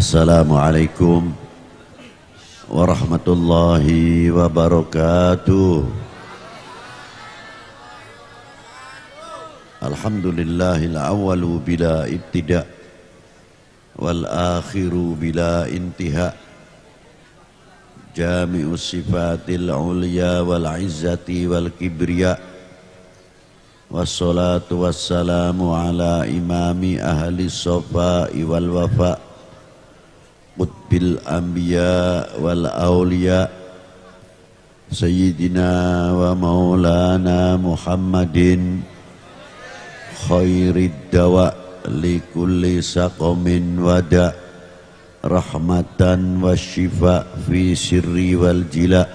Assalamualaikum warahmatullahi wabarakatuh. Alhamdulillahil awwalu bila ibtida wal akhiru bila intiha. Jami'us sifatil ulya wal izzati wal kibriya. Wassalatu wassalamu ala imami ahli sofa'i wal wafa' qutbil anbiya wal awliya Sayyidina wa maulana Muhammadin khairid dawa likulli saqamin wada' rahmatan wa syifa fi sirri wal jila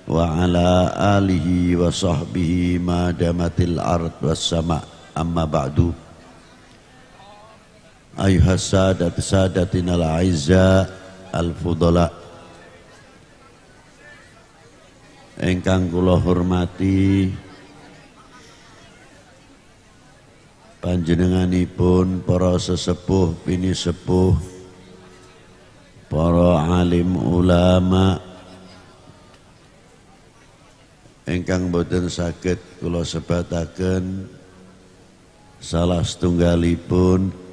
wa ala alihi wa sahbihi ma damatil ard was sama. Amma ba'du. Ayuhas sadat sadatinal aizza al fudala, ingkang kula hormati panjenenganipun para sesepuh bini sepuh, para alim ulama ingkang boten saged kula sebataken salah setunggalipun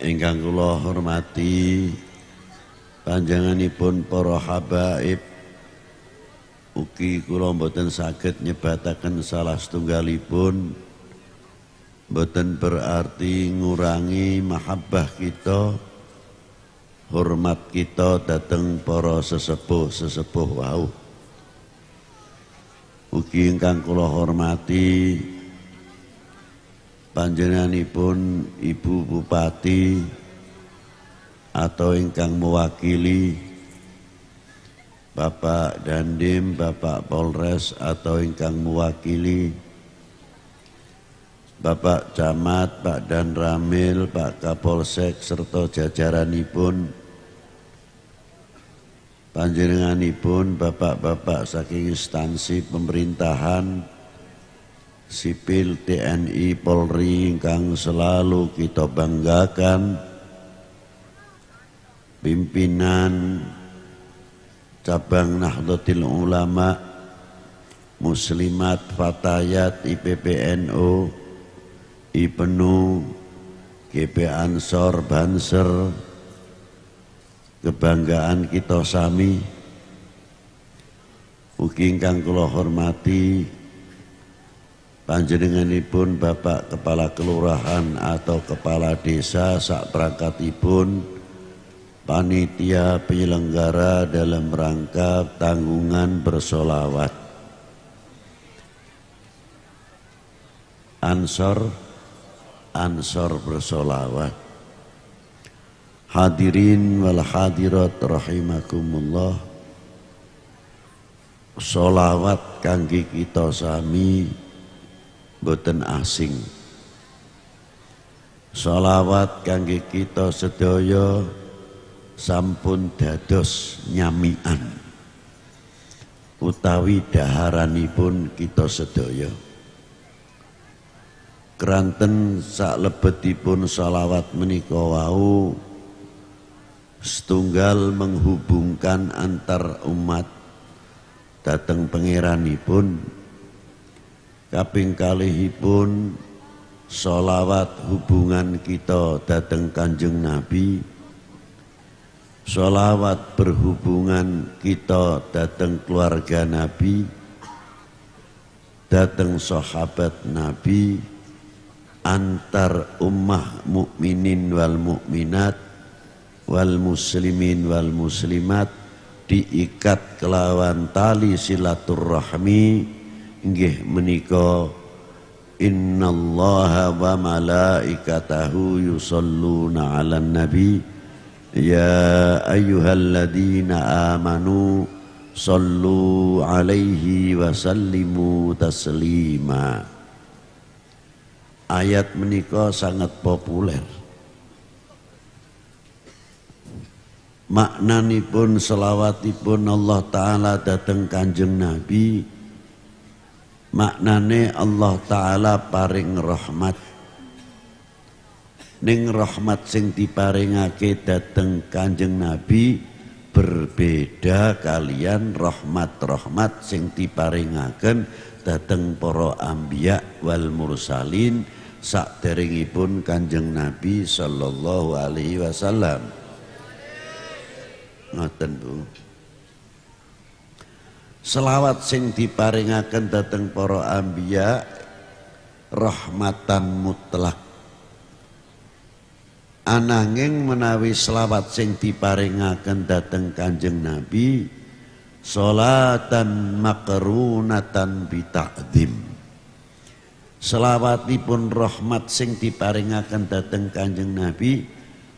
ingkang kula hormati panjenenganipun para habaib. Ugi kula mboten saged nyebataken salah setunggalipun, mboten berarti ngurangi mahabbah kita, hormat kita dhateng para sesepuh-sesepuh wau. Ugi ingkang kula hormati panjenenganipun Ibu Bupati atau ingkang mewakili Bapak Dandim, Bapak Polres atau ingkang mewakili Bapak Camat, Pak Danramil, Pak Kapolsek serta jajaranipun, panjenenganipun bapak-bapak saking instansi pemerintahan sipil, TNI, Polri ingkang selalu kita banggakan, pimpinan cabang Nahdlatul Ulama, Muslimat, Fatayat, IPPNU, IPNU, GP Ansor, Banser, kebanggaan kita sami. Ugi ingkang kula hormati panjenenganipun Bapak Kepala Kelurahan atau Kepala Desa sak perangkatipun panitia penyelenggara dalam rangka tanggungan bersolawat. Ansor bersolawat. Hadirin wal hadirat rahimakumullah. Solawat kangge kita sami boten asing. Solawat kangge kita sedaya sampun dados nyamian utawi daharanipun kita sedaya. Keranten saklebetipun sholawat menika wau setunggal menghubungkan antar umat dhateng pangeranipun. Kaping kalihipun sholawat hubungan kita dhateng Kanjeng Nabi. Sholawat berhubungan kita dhateng keluarga Nabi, dhateng sahabat Nabi, antar ummah mukminin wal mukminat, wal muslimin wal muslimat, diikat kelawan tali silaturrahmi inggih menika innallaha wa malaikatahu yusholluna 'alan nabi. Ya ayyuhalladzina amanu sallu alaihi wa sallimu taslima. Ayat menika sangat populer. Maknanipun selawatipun Allah Ta'ala dateng Kanjeng Nabi, maknane Allah Ta'ala paring rahmat. Ning rahmat sing diparingake dateng Kanjeng Nabi berbeda kalian rahmat-rahmat sing diparingaken dateng para anbiya wal mursalin saderengipun Kanjeng Nabi sallallahu alaihi wasallam. Ngoten Bu. Selawat sing diparingaken dateng para anbiya rahmatan mutlak. Ananging menawi selawat sing diparingaken dateng Kanjeng Nabi sholatan makrunatan bita'dzim. Selawatipun rahmat sing diparingaken dateng Kanjeng Nabi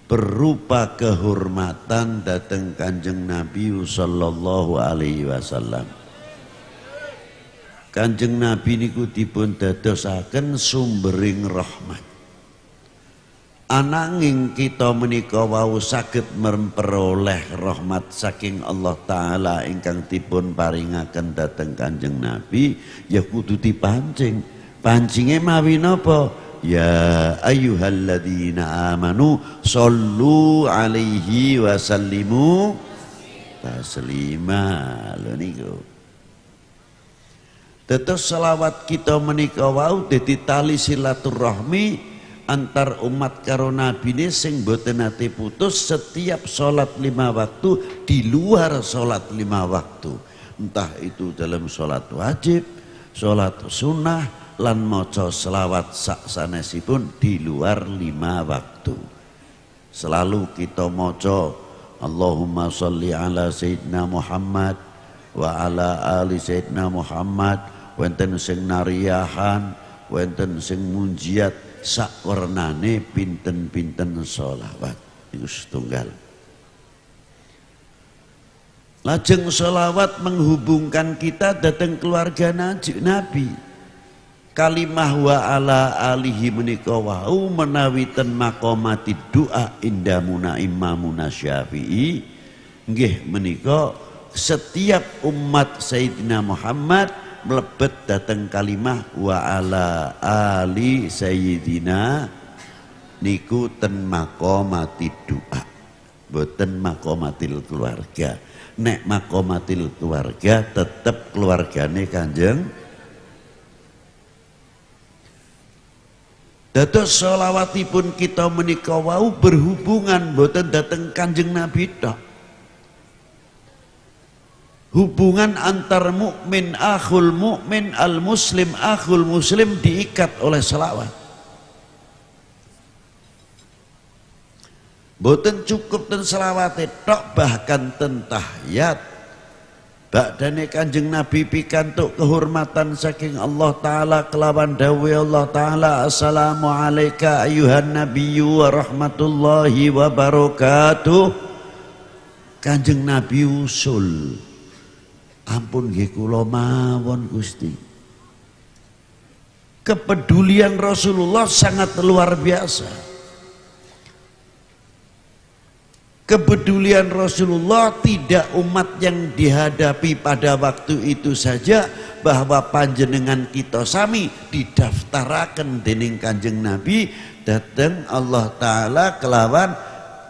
berupa kehormatan dateng Kanjeng Nabi sallallahu alaihi wasallam. Kanjeng Nabi niku dipun dadosaken sumbering rahmat. Ananging kita menika wau saged memperoleh rahmat saking Allah Ta'ala ingkang dipun paringaken dateng Kanjeng Nabi ya kudu dipancing. Pancinge mawi napa? Ya ayyuhalladzina amanu shollu alaihi wa sallimu taslima. Lho niku. Tetes selawat kita menika wau dadi tali silaturahmi antar umat karo Nabi ini sing boten nate putus setiap sholat 5 waktu di luar sholat 5 waktu, entah itu dalam sholat wajib, sholat sunnah lan maca selawat saksanesipun di luar 5 waktu. Selalu kita maca Allahumma sholli ala sayyidina Muhammad wa ala ali sayyidina Muhammad, wonten sing nariyahan, wonten sing munjiat sak warnane pinten-pinten sholawat itu setunggal. Lajeng sholawat menghubungkan kita datang keluarga Nabi. Kalimah wa ala alihi menika wau menawi ten maqamati doa indamuna imamuna Syafi'i nggih menika setiap umat Sayyidina Muhammad melebet datang kalimah wa ala ali sayyidina niku ten maqamati doa, boten maqamatil keluarga. Nek maqamatil keluarga tetep keluargane Kanjeng. Dados sholawatipun kita menika wau berhubungan boten dateng Kanjeng Nabi tok. Hubungan antar mukmin akhul mukmin al muslim akhul muslim diikat oleh selawat. Boten cukup ten selawate tok, bahkan ten tahiyat. Bakdane Kanjeng Nabi pikantuk kehormatan saking Allah Ta'ala kelawan dawuh Allah Ta'ala assalamu alayka ayuhan nabiyyu wa rahmatullahi wa barakatuh. Kanjeng Nabi usul, ampun nggih kula mawon Gusti. Kepedulian Rasulullah sangat luar biasa. Kepedulian Rasulullah tidak umat yang dihadapi pada waktu itu saja, bahwa panjenengan kita sami didaftaraken dening Kanjeng Nabi dateng Allah Ta'ala kelawan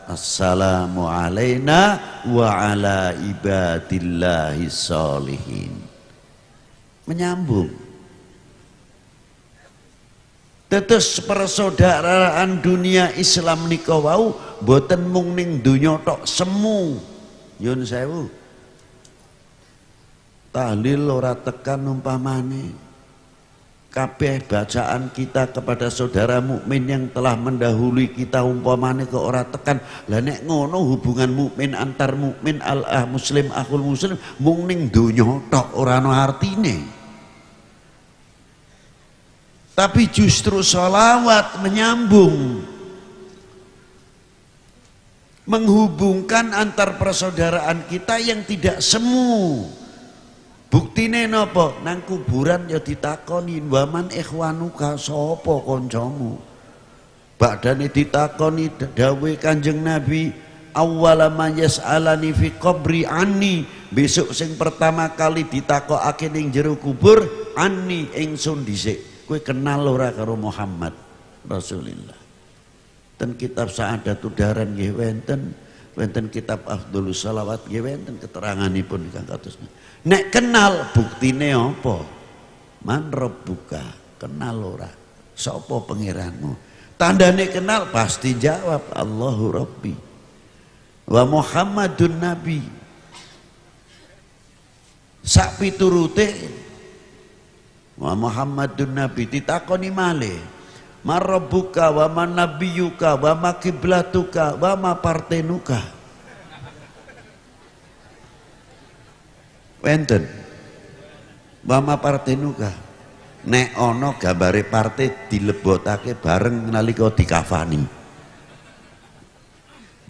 assalamu alaina wa ala ibadillahi sholihin. Menyambung. Tetes persaudaraan dunia Islam nika wau boten mung ning donya tok semu. Nyun sewu. Tahlil ora tekan umpamane. Kabeh bacaan kita kepada saudara mukmin yang telah mendahului kita umpamane ke ora tekan. Lah nek ngono hubungan mukmin antar mukmin muslim akhul muslim mung ning donya tok ora ana artine. Tapi justru sholawat menyambung, menghubungkan antar persaudaraan kita yang tidak semu. Buktine napa? Nang kuburan ya ditakoni, waman ikhwanuka, sapa kancamu? Badane ditakoni dawuh Kanjeng Nabi, awwala ma yas'alani fi qabri anni, besok sing pertama kali ditakokake ning jero kubur anni, ingsun dhisik. Kowe kenal ora karo Muhammad Rasulullah? Ten kitab Sa'adatul Daran nggih wonten kitab Afdholus Shalawat nggih wonten keteranganipun kang kados. Nek kenal buktine apa? Man rabbuka, kenal ora? Sapa pangeranmu? Tandane kenal pasti jawab Allahu Rabbi wa Muhammadun Nabi. Sak piturute wa Muhammadun Nabi ditakoni malih, marabbuka wa man nabiyuka wa ma kiblatuka wa ma partenuka. Wenten wa ma partenuka, nek ana gambare partai dilebotake bareng nalika dikafani.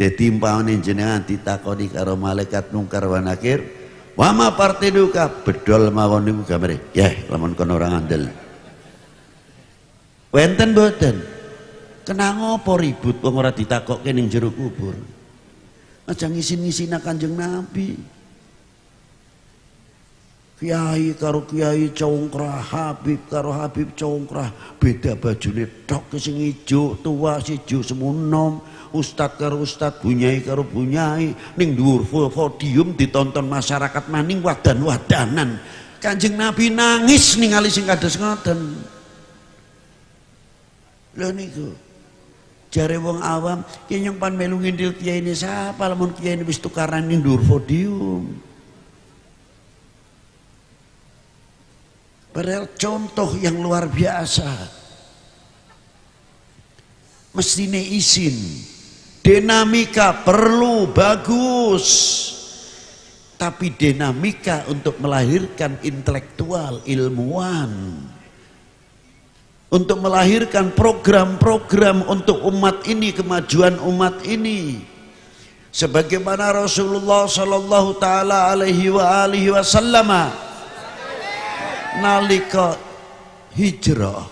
Dadi umpamane jenengan ditakoni karo malaikat mungkar wa nakir, wa ma partenuka, bedol mawon niku gambare. Yeh, lamun kono ora ngandel. Wenten mboten? Kenang apa ribut wong ora ditakokke ning jero kubur? Aja ngisin-ngisina Kanjeng Nabi. Kiai karo kiai congkrah, Habib karo Habib congkrah, beda bajune tok sing ijo tua sijo semunom, ustad karo ustad, bunyai karo bunyai, ning dhuwur podium ditonton masyarakat maning wadan-wadanan. Kanjeng Nabi nangis ningali sing kados ngoten. Lho niku jare wong awam ki nyong pan melu ngindil kiai ini sapa lamun kiai ini wis tukaran ning dhuwur podium. Padahal contoh yang luar biasa. Mestine izin, dinamika perlu bagus, tapi dinamika untuk melahirkan intelektual, ilmuwan, untuk melahirkan program-program untuk umat ini, kemajuan umat ini. Sebagaimana Rasulullah sallallahu taala alaihi wasallam nalika hijrah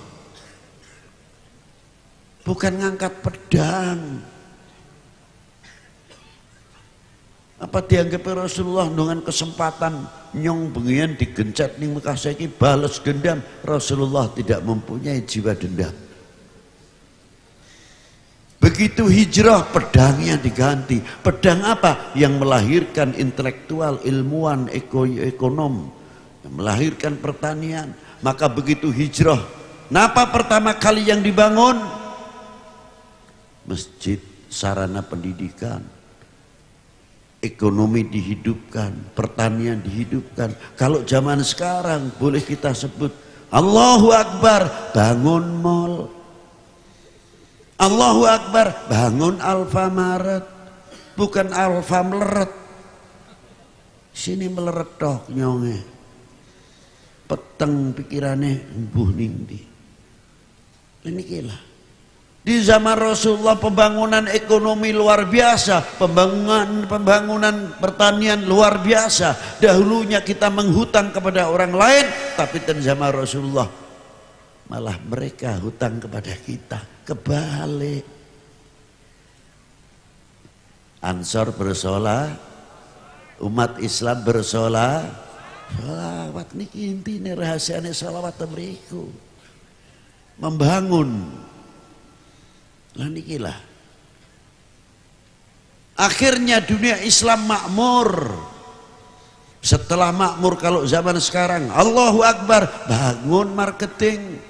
bukan ngangkat pedang. Apa dianggap Rasulullah dengan kesempatan nyong bengian digencet ning Mekah saiki balas dendam? Rasulullah tidak mempunyai jiwa dendam. Begitu hijrah pedangnya diganti. Pedang apa? Yang melahirkan intelektual, ilmuwan, ekonom, melahirkan pertanian. Maka begitu hijrah, napa pertama kali yang dibangun? Masjid, sarana pendidikan, ekonomi dihidupkan, pertanian dihidupkan. Kalau zaman sekarang boleh kita sebut Allahu Akbar, bangun mall. Allahu Akbar, bangun Alfamaret, bukan Alfa meleret. Sini meleret tok nyonge. Peteng pikirane mbuh ning ndi. Niki lah. Di zaman Rasulullah pembangunan ekonomi luar biasa, pembangunan pertanian luar biasa. Dahulunya kita menghutang kepada orang lain, tapi di zaman Rasulullah malah mereka hutang kepada kita. Kebalik. Ansor bersolah, umat Islam bersolah. Salawat niki intine rahasiane salawat mriku. Membangun. Lah niki lah. Akhirnya dunia Islam makmur. Setelah makmur kalau zaman sekarang Allahu Akbar, bangun marketing.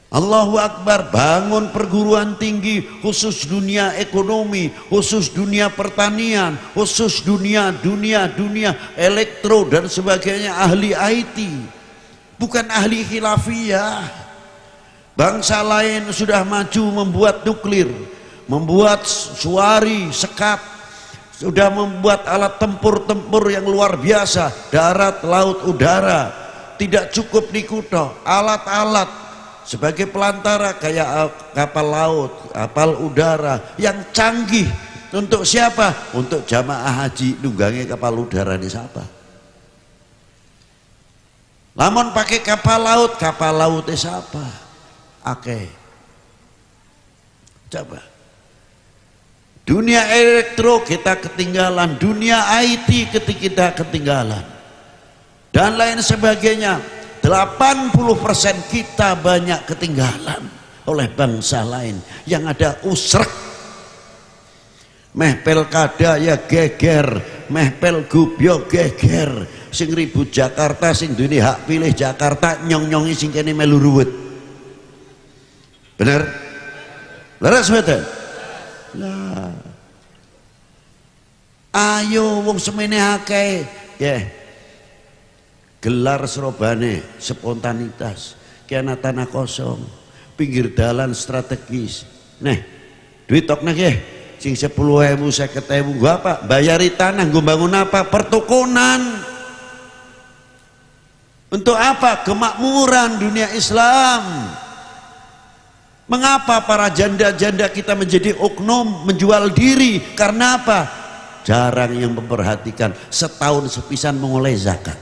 Allahu Akbar, bangun perguruan tinggi khusus dunia ekonomi, khusus dunia pertanian, khusus dunia elektro dan sebagainya, ahli IT, bukan ahli khilafiyah. Bangsa lain sudah maju membuat nuklir, membuat suari, sekat, sudah membuat alat tempur yang luar biasa, darat, laut, udara. Tidak cukup di Kuto, alat-alat sebagai pelantara kayak kapal laut, kapal udara yang canggih. Untuk siapa? Untuk jamaah haji nunggangi kapal udara ini siapa? Lamun pakai kapal laut siapa? Oke. Coba. Dunia elektro kita ketinggalan, dunia IT kita ketinggalan, dan lain sebagainya. 80% kita banyak ketinggalan oleh bangsa lain yang ada usrek. Meh pelkada ya geger, meh pelgubyo geger, sing ribut Jakarta, sing duwe hak pilih Jakarta nyong-nyongi sing kene melu ruwet. Bener? Leres mboten? Lah. Ayo wong semene akeh, ya. Gelar serobane spontanitas, kena tanah kosong, pinggir dalan strategis. Nih, duit tok nggih. Sing 10.000, 50.000 gua apa? Bayari tanah, gua bangun apa? Pertukunan. Untuk apa? Kemakmuran dunia Islam. Mengapa para janda-janda kita menjadi oknum, menjual diri? Karena apa? Jarang yang memperhatikan, setahun sepisan mengoleh zakat.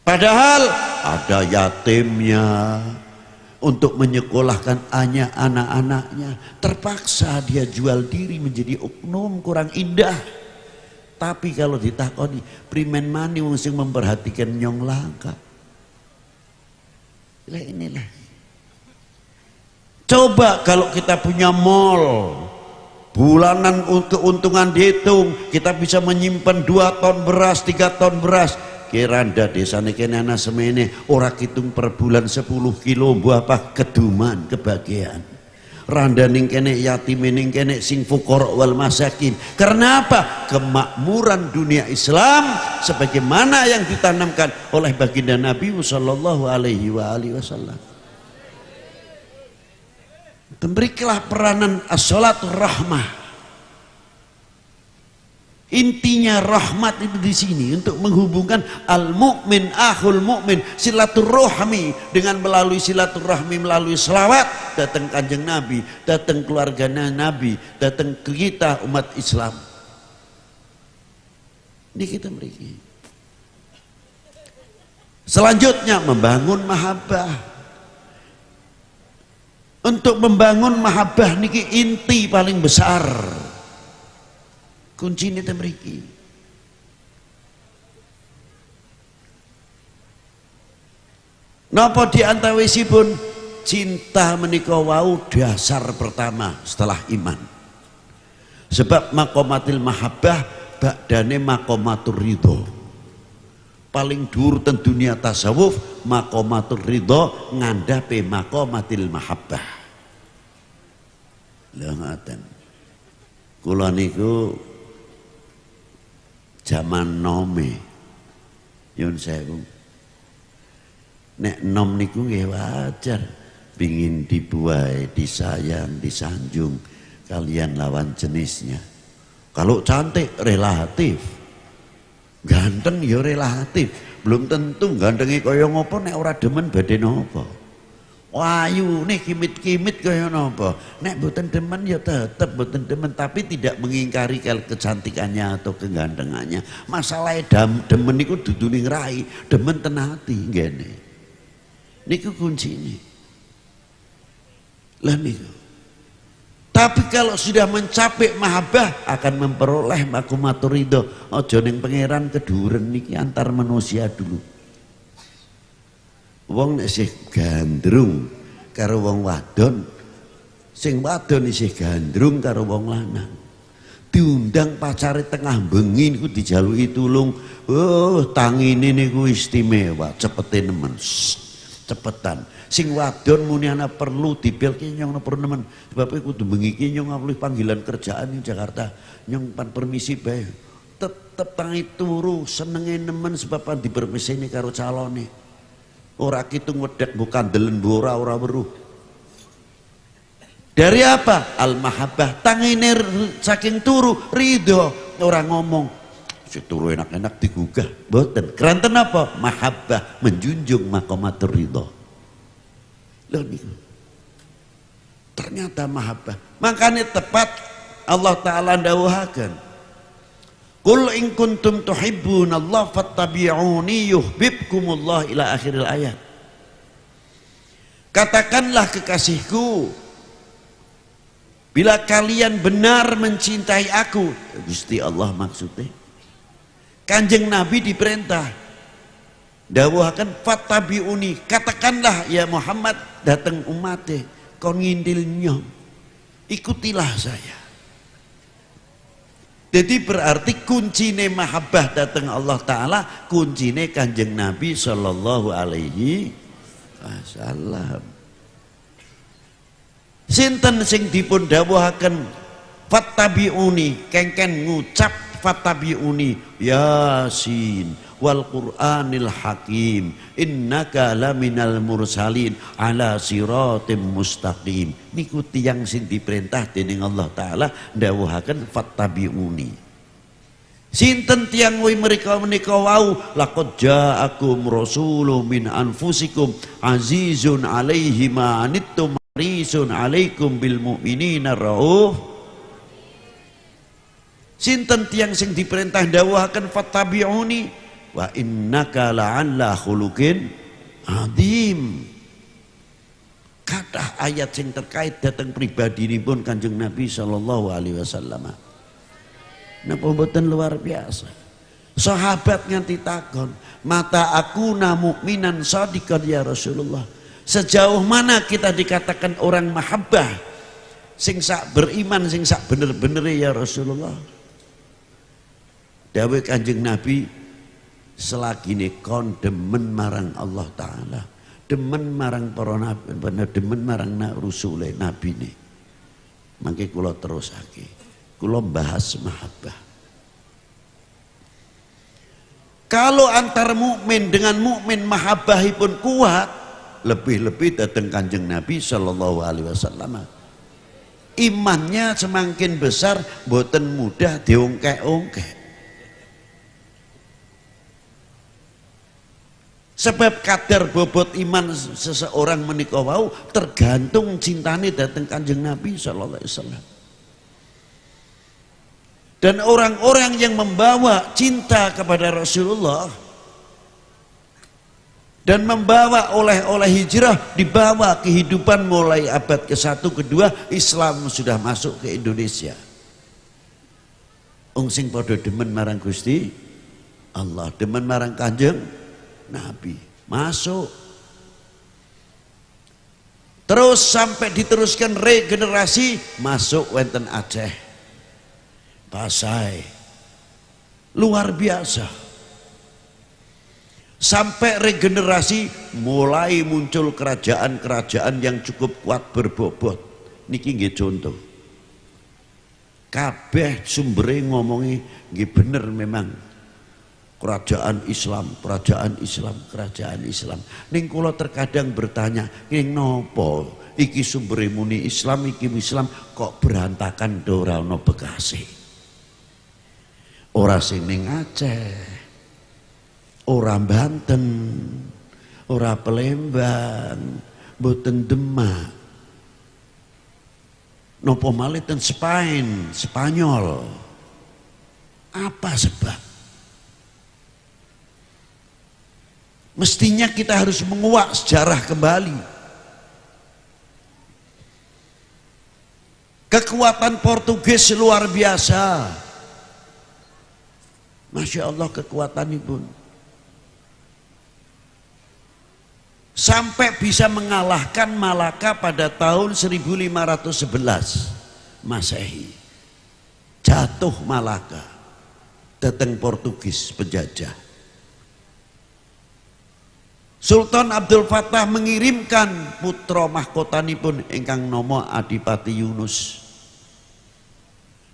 Padahal ada yatimnya, untuk menyekolahkan anak-anaknya, terpaksa dia jual diri menjadi oknum, kurang indah. Tapi kalau ditakoni primen mani wong sing memperhatikan nyong langka. Inilah. Coba kalau kita punya mall, bulanan keuntungan dihitung, kita bisa menyimpan 2 ton beras, 3 ton beras. Kiranda desane kene ana semene ora kitung per bulan 10 kilo buah apa keduman kebahagiaan. Randa ning kene yatim ning kene sing fuqara wal masakin. Karena apa? Kemakmuran dunia Islam sebagaimana yang ditanamkan oleh baginda Nabi sallallahu alaihi wasallam. Berikanlah peranan as-salatur rahmah. Intinya rahmat itu di sini untuk menghubungkan al-mu'min akhul mu'min, silaturahmi, dengan melalui silaturahmi, melalui selawat datang kanjeng Nabi, datang keluarga Nabi, datang ke kita umat Islam. Ini kita beri. Selanjutnya membangun mahabbah. Untuk membangun mahabbah niki inti paling besar. Kunci ini temriki. Napa diantawisipun cinta menika wau dasar pertama setelah iman. Sebab makomatil mahabbah ba'dane makomatur ridho. Paling dhuwur ten dunia tasawuf makomatur ridho ngandhape makomatil mahabbah. Lha ngaten. Kula niku zaman nome yun sewu nek nom niku nggih wajar pingin dibuai, disayang, disanjung kalian lawan jenisnya. Kalau cantik relatif, ganteng ya relatif, belum tentu gantengi kaya ngopo nek ora demen badhe napa. Wayu nih kimit-kimit kaya napa, nek mboten demen ya tetep mboten demen, tapi tidak mengingkari kecantikannya atau kegantengannya. Masalahnya demen niku dudu ning rai, demen ten ati ngene. Niku kuncine. Lah niku. Tapi kalau sudah mencapai mahabbah akan memperoleh makomatur ridho. Aja ning pangeran keduren niki antar manusia dulu. Wong nek isih gandrung karo wong wadon, sing wadon isih gandrung karo wong lanang, diundang pacare tengah bengi niku dijaluki tulung, oh tangine niku istimewa, cepete nemen, cepetan. Sing wadon muni ana perlu dibelke nyong perlu nemen, sebab kudu bengi iki nyong ngawuh panggilan kerjaan ning Jakarta, nyong pan permisi bae. Tetep tangi turu senenge nemen sebab pan dipermisini karo calone. Ora kitung wedek bukan delen ora weruh. Dari apa? Al mahabbah, tangine saking turu ridho, ora ngomong si turu enak-enak digugah, mboten. Keranten apa? Mahabbah, menjunjung makomatur ridho. Lho niku. Ternyata mahabbah. Makanya tepat Allah taala ndawuhaken Qul in kuntum tuhibbunallah fattabi'uni yuhibbukumullah ila akhiril ayat. Katakanlah kekasihku, bila kalian benar mencintai aku, Gusti Allah maksudnya. Kanjeng Nabi diperintah dawuhaken fattabi'uni, katakanlah ya Muhammad datang umatnya kon ngindil nyong, ikutilah saya. Jadi berarti kuncine mahabbah datang Allah Ta'ala, kuncine Kanjeng Nabi Sallallahu Alaihi Wasallam. Sinten sing dipun dawuhaken fattabi'uni, kengken ngucap fattabi'uni, Yasin wal Qur'anil Hakim innaka laminal mursalin ala siratim mustaqim. Niku tiyang sing diperintah dening Allah Ta'ala dawuhaken fattabi'uni. Sinten tiyang wi mereka menika wau, laqad ja'akum rasulun min anfusikum azizun alaihi ma anittum harisun alaikum bil mu'minina rauf. Sinten tiyang sing diperintah dawuhaken fattabi'uni wa innaka la'alla khuluqin adzim. Kathah ayat sing terkait datang pribadi pun Kanjeng Nabi Sallallahu Alaihi Wasallam. Napa mboten luar biasa. Sahabat nganti takon, mata aku na mukminan shadiqan ya Rasulullah. Sejauh mana kita dikatakan orang mahabbah sing sak beriman, sing sak bener-bener ya Rasulullah. Dawuh Kanjeng Nabi, selagi ini kon demen marang Allah Ta'ala, demen marang para nabi, demen marang rusule nabi ini, mangke kula terusake, kula bahas mahabbah. Kalau antar mukmin dengan mukmin mahabbahipun kuat, lebih-lebih datang Kanjeng Nabi Sallallahu Alaihi Wasallam, imannya semakin besar, boten mudah diongkek-ongkek. Sebab kadar bobot iman seseorang menika wau tergantung cintane datang Kanjeng Nabi Sallallahu Alaihi Wasallam. Dan orang-orang yang membawa cinta kepada Rasulullah dan membawa oleh-oleh hijrah, dibawa kehidupan mulai abad ke-1, ke-2, Islam sudah masuk ke Indonesia. Wong sing padha demen marang Gusti Allah, demen marang Kanjeng Nabi masuk, terus sampai diteruskan regenerasi masuk wonten Aceh, Pasai, luar biasa. Sampai regenerasi mulai muncul kerajaan-kerajaan yang cukup kuat berbobot. Niki nggih contoh. Kabeh sumbere ngomongi nggih bener memang. Kerajaan Islam, kerajaan Islam, kerajaan Islam. Ning kula terkadang bertanya, ning nopo iki sumbere muni Islam, iki Islam kok berantakan ora ana bekase. Ora sing ning Aceh, ora Banten, ora Palembang, mboten Demak. Nopo malih ten Spain, Spanyol. Apa sebab? Mestinya kita harus menguak sejarah kembali. Kekuatan Portugis luar biasa. Masya Allah kekuatan ibu. Sampai bisa mengalahkan Malaka pada tahun 1511 Masehi. Jatuh Malaka. Datang Portugis penjajah. Sultan Abdul Fattah mengirimkan putra mahkotanipun ingkang nama Adipati Yunus.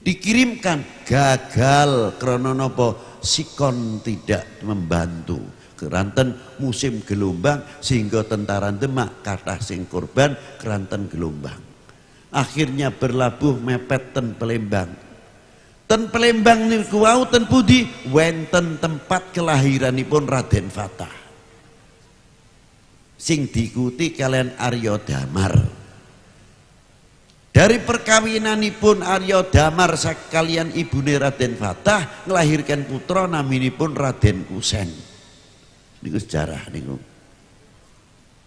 Dikirimkan, gagal karena napa? Sikon tidak membantu. Keranten musim gelombang sehingga tentara Demak kathah sing korban keranten gelombang. Akhirnya berlabuh mepet ten Palembang. Ten Palembang niku wau ten pundi? Wenten tempat kelahiranipun Raden Fatah. Sing diikuti kalian Arya Damar. Dari perkawinanipun Arya Damar sakalian ibune Raden Fatah nglahirkan putra naminipun Raden Kusen. Niku sejarah niku.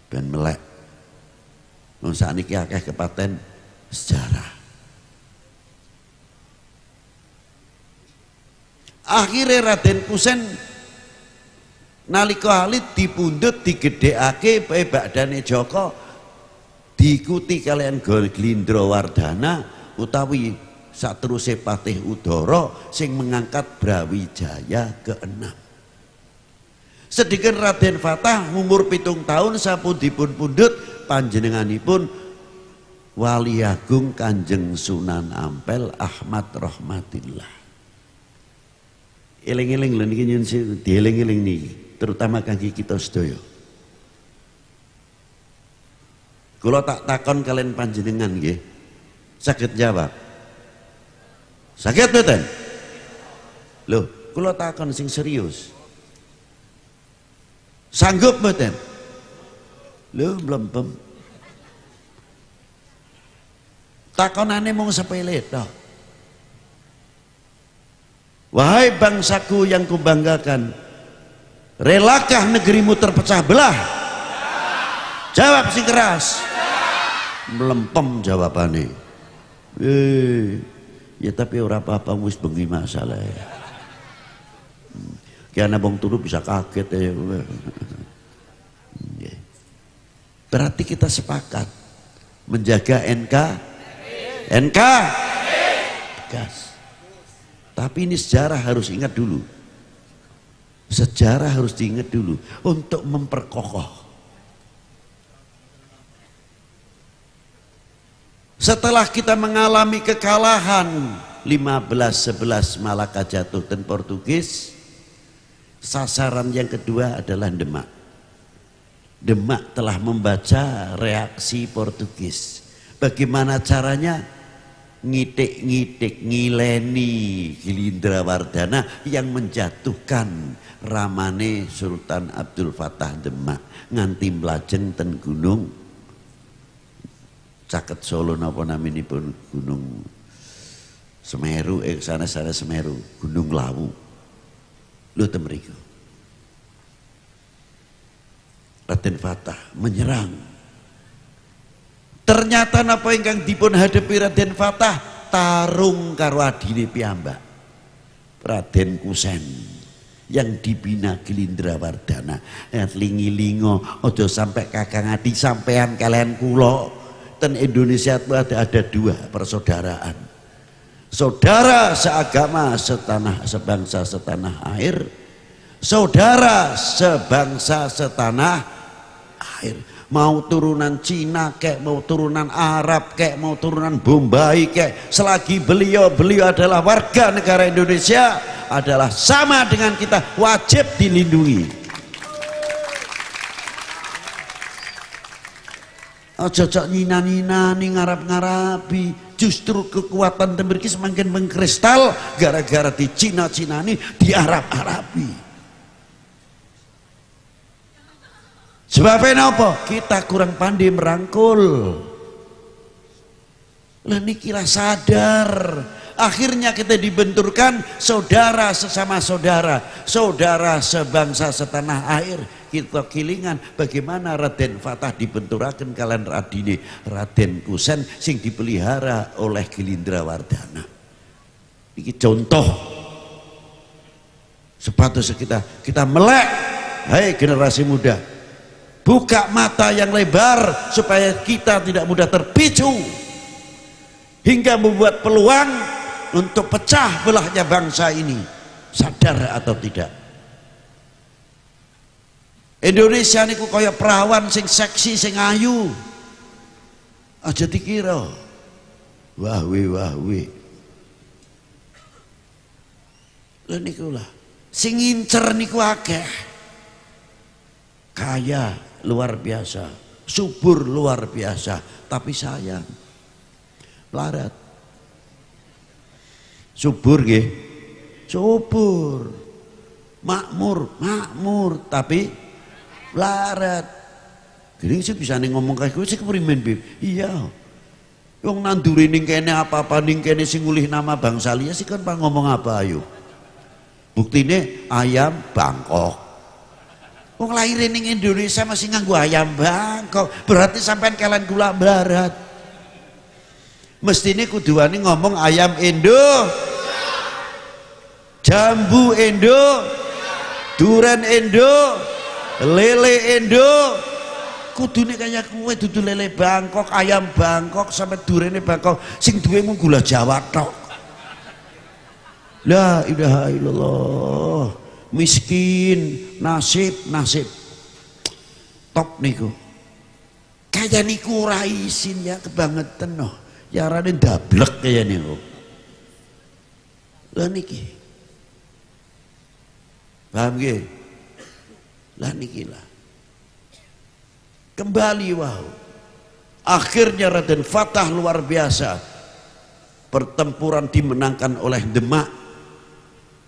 Ben melek. Wong sakniki akeh kepaten sejarah. Akhirnya Raden Kusen nalika alit dipundhut digedhekake badane Jaka diikuti kalian Glindrawardhana utawi sateruse Patih Udara sing mengangkat Brawijaya ke-6. Sedhiken Raden Fatah umur 7 tahun sapundipun pundhut panjenenganipun Wali Agung Kanjeng Sunan Ampel Ahmad Rahmatillah. Eling-eling lho niki nyun dieling-eling niki terutama kangge kita sedaya. Kula tak takon kalian panjenengan nggih. Saged jawab? Saged mboten? Loh, kula takon sing serius. Sanggup mboten? Loh, mlempem. Takonane mung sepele tok. Wahai bangsaku yang kubanggakan, relakah negerimu terpecah belah? Jawab sing keras. Melempem jawabane. Ya tapi ora apa-apa wis bengi masalah ya. Ki ana wong turu bisa kaget ya. Berarti kita sepakat menjaga NK gas. Tapi ini sejarah harus ingat dulu. Sejarah harus diingat dulu untuk memperkokoh. Setelah kita mengalami kekalahan 15-11 Malaka jatuh dan Portugis, sasaran yang kedua adalah Demak. Demak telah membaca reaksi Portugis. Bagaimana caranya? Ngitik-ngitik, ngileni Glindrawardhana yang menjatuhkan ramane Sultan Abdul Fatah Demak nganti mlajeng ten gunung caket Solo napa naminipun Gunung Semeru sana Semeru, Gunung Lawu. Lho ten mriku. Raden Fatah menyerang. Ternyata napa ingkang dipun hadepi Raden Fatah tarung karo adine piyambak. Raden Kusen yang dibina Glindrawardhana. Lingi-lingo aja sampai Kakang Adi sampean kalian kula. Dan Indonesia itu ada 2 persaudaraan. Saudara seagama, setanah, sebangsa, setanah air. Saudara sebangsa, setanah air. Mau turunan Cina kek, mau turunan Arab kek, mau turunan Bombay kek, selagi beliau adalah warga negara Indonesia, adalah sama dengan kita, wajib dilindungi. Cocok nyina-nyinani ngarap-ngarapi. Justru kekuatan tembriki semakin mengkristal gara-gara di Cina-Cinani, di Arab-Arabi. Sebabnya apa? Kita kurang pandai merangkul. Lah nikilah sadar. Akhirnya kita dibenturkan saudara sesama saudara, saudara sebangsa setanah air. Kita kilingan bagaimana Raden Fatah dibenturaken kalian adine Raden Kusen sing dipelihara oleh Glindrawardhana. Ini contoh sepatutnya kita melek. Hai generasi muda, buka mata yang lebar supaya kita tidak mudah terpicu hingga membuat peluang untuk pecah belahnya bangsa ini. Sadar atau tidak? Indonesia niku kaya perawan sing seksi sing ayu. Aja dikira wahwe. Lha niku lah sing ngincer niku akeh. Kaya luar biasa, subur luar biasa, tapi sayang larat. Subur nggih, subur. Makmur, tapi larat. Gini sih bisa ngomong kayak gue sih keprimen Bib. Iya. Wong nanduri ning kene apa-apa ning kene sing ngulih nama bangsa liya sih kan ngomong apa ayo. Buktine ayam Bangkok. Wong lahir ning Indonesia masih nganggo ayam Bangkok. Berarti sampean kalian gula barat. Mestine kudu wani ngomong ayam Indo. Jambu Indo. Duren Indo. Lele Indo. Kudune kaya kowe dudu lele Bangkok, ayam Bangkok sampai durene Bangkok, sing duwe mung gula Jawa tok. La ilaha illallah. Miskin, nasib top niku. Kaya niku ora isin ya kebangetan noh. Yarane dablek kaya niku. Lah niki. Paham nggih? Lah niki lah. Kembali wow. Akhirnya Raden Fatah luar biasa. Pertempuran dimenangkan oleh Demak.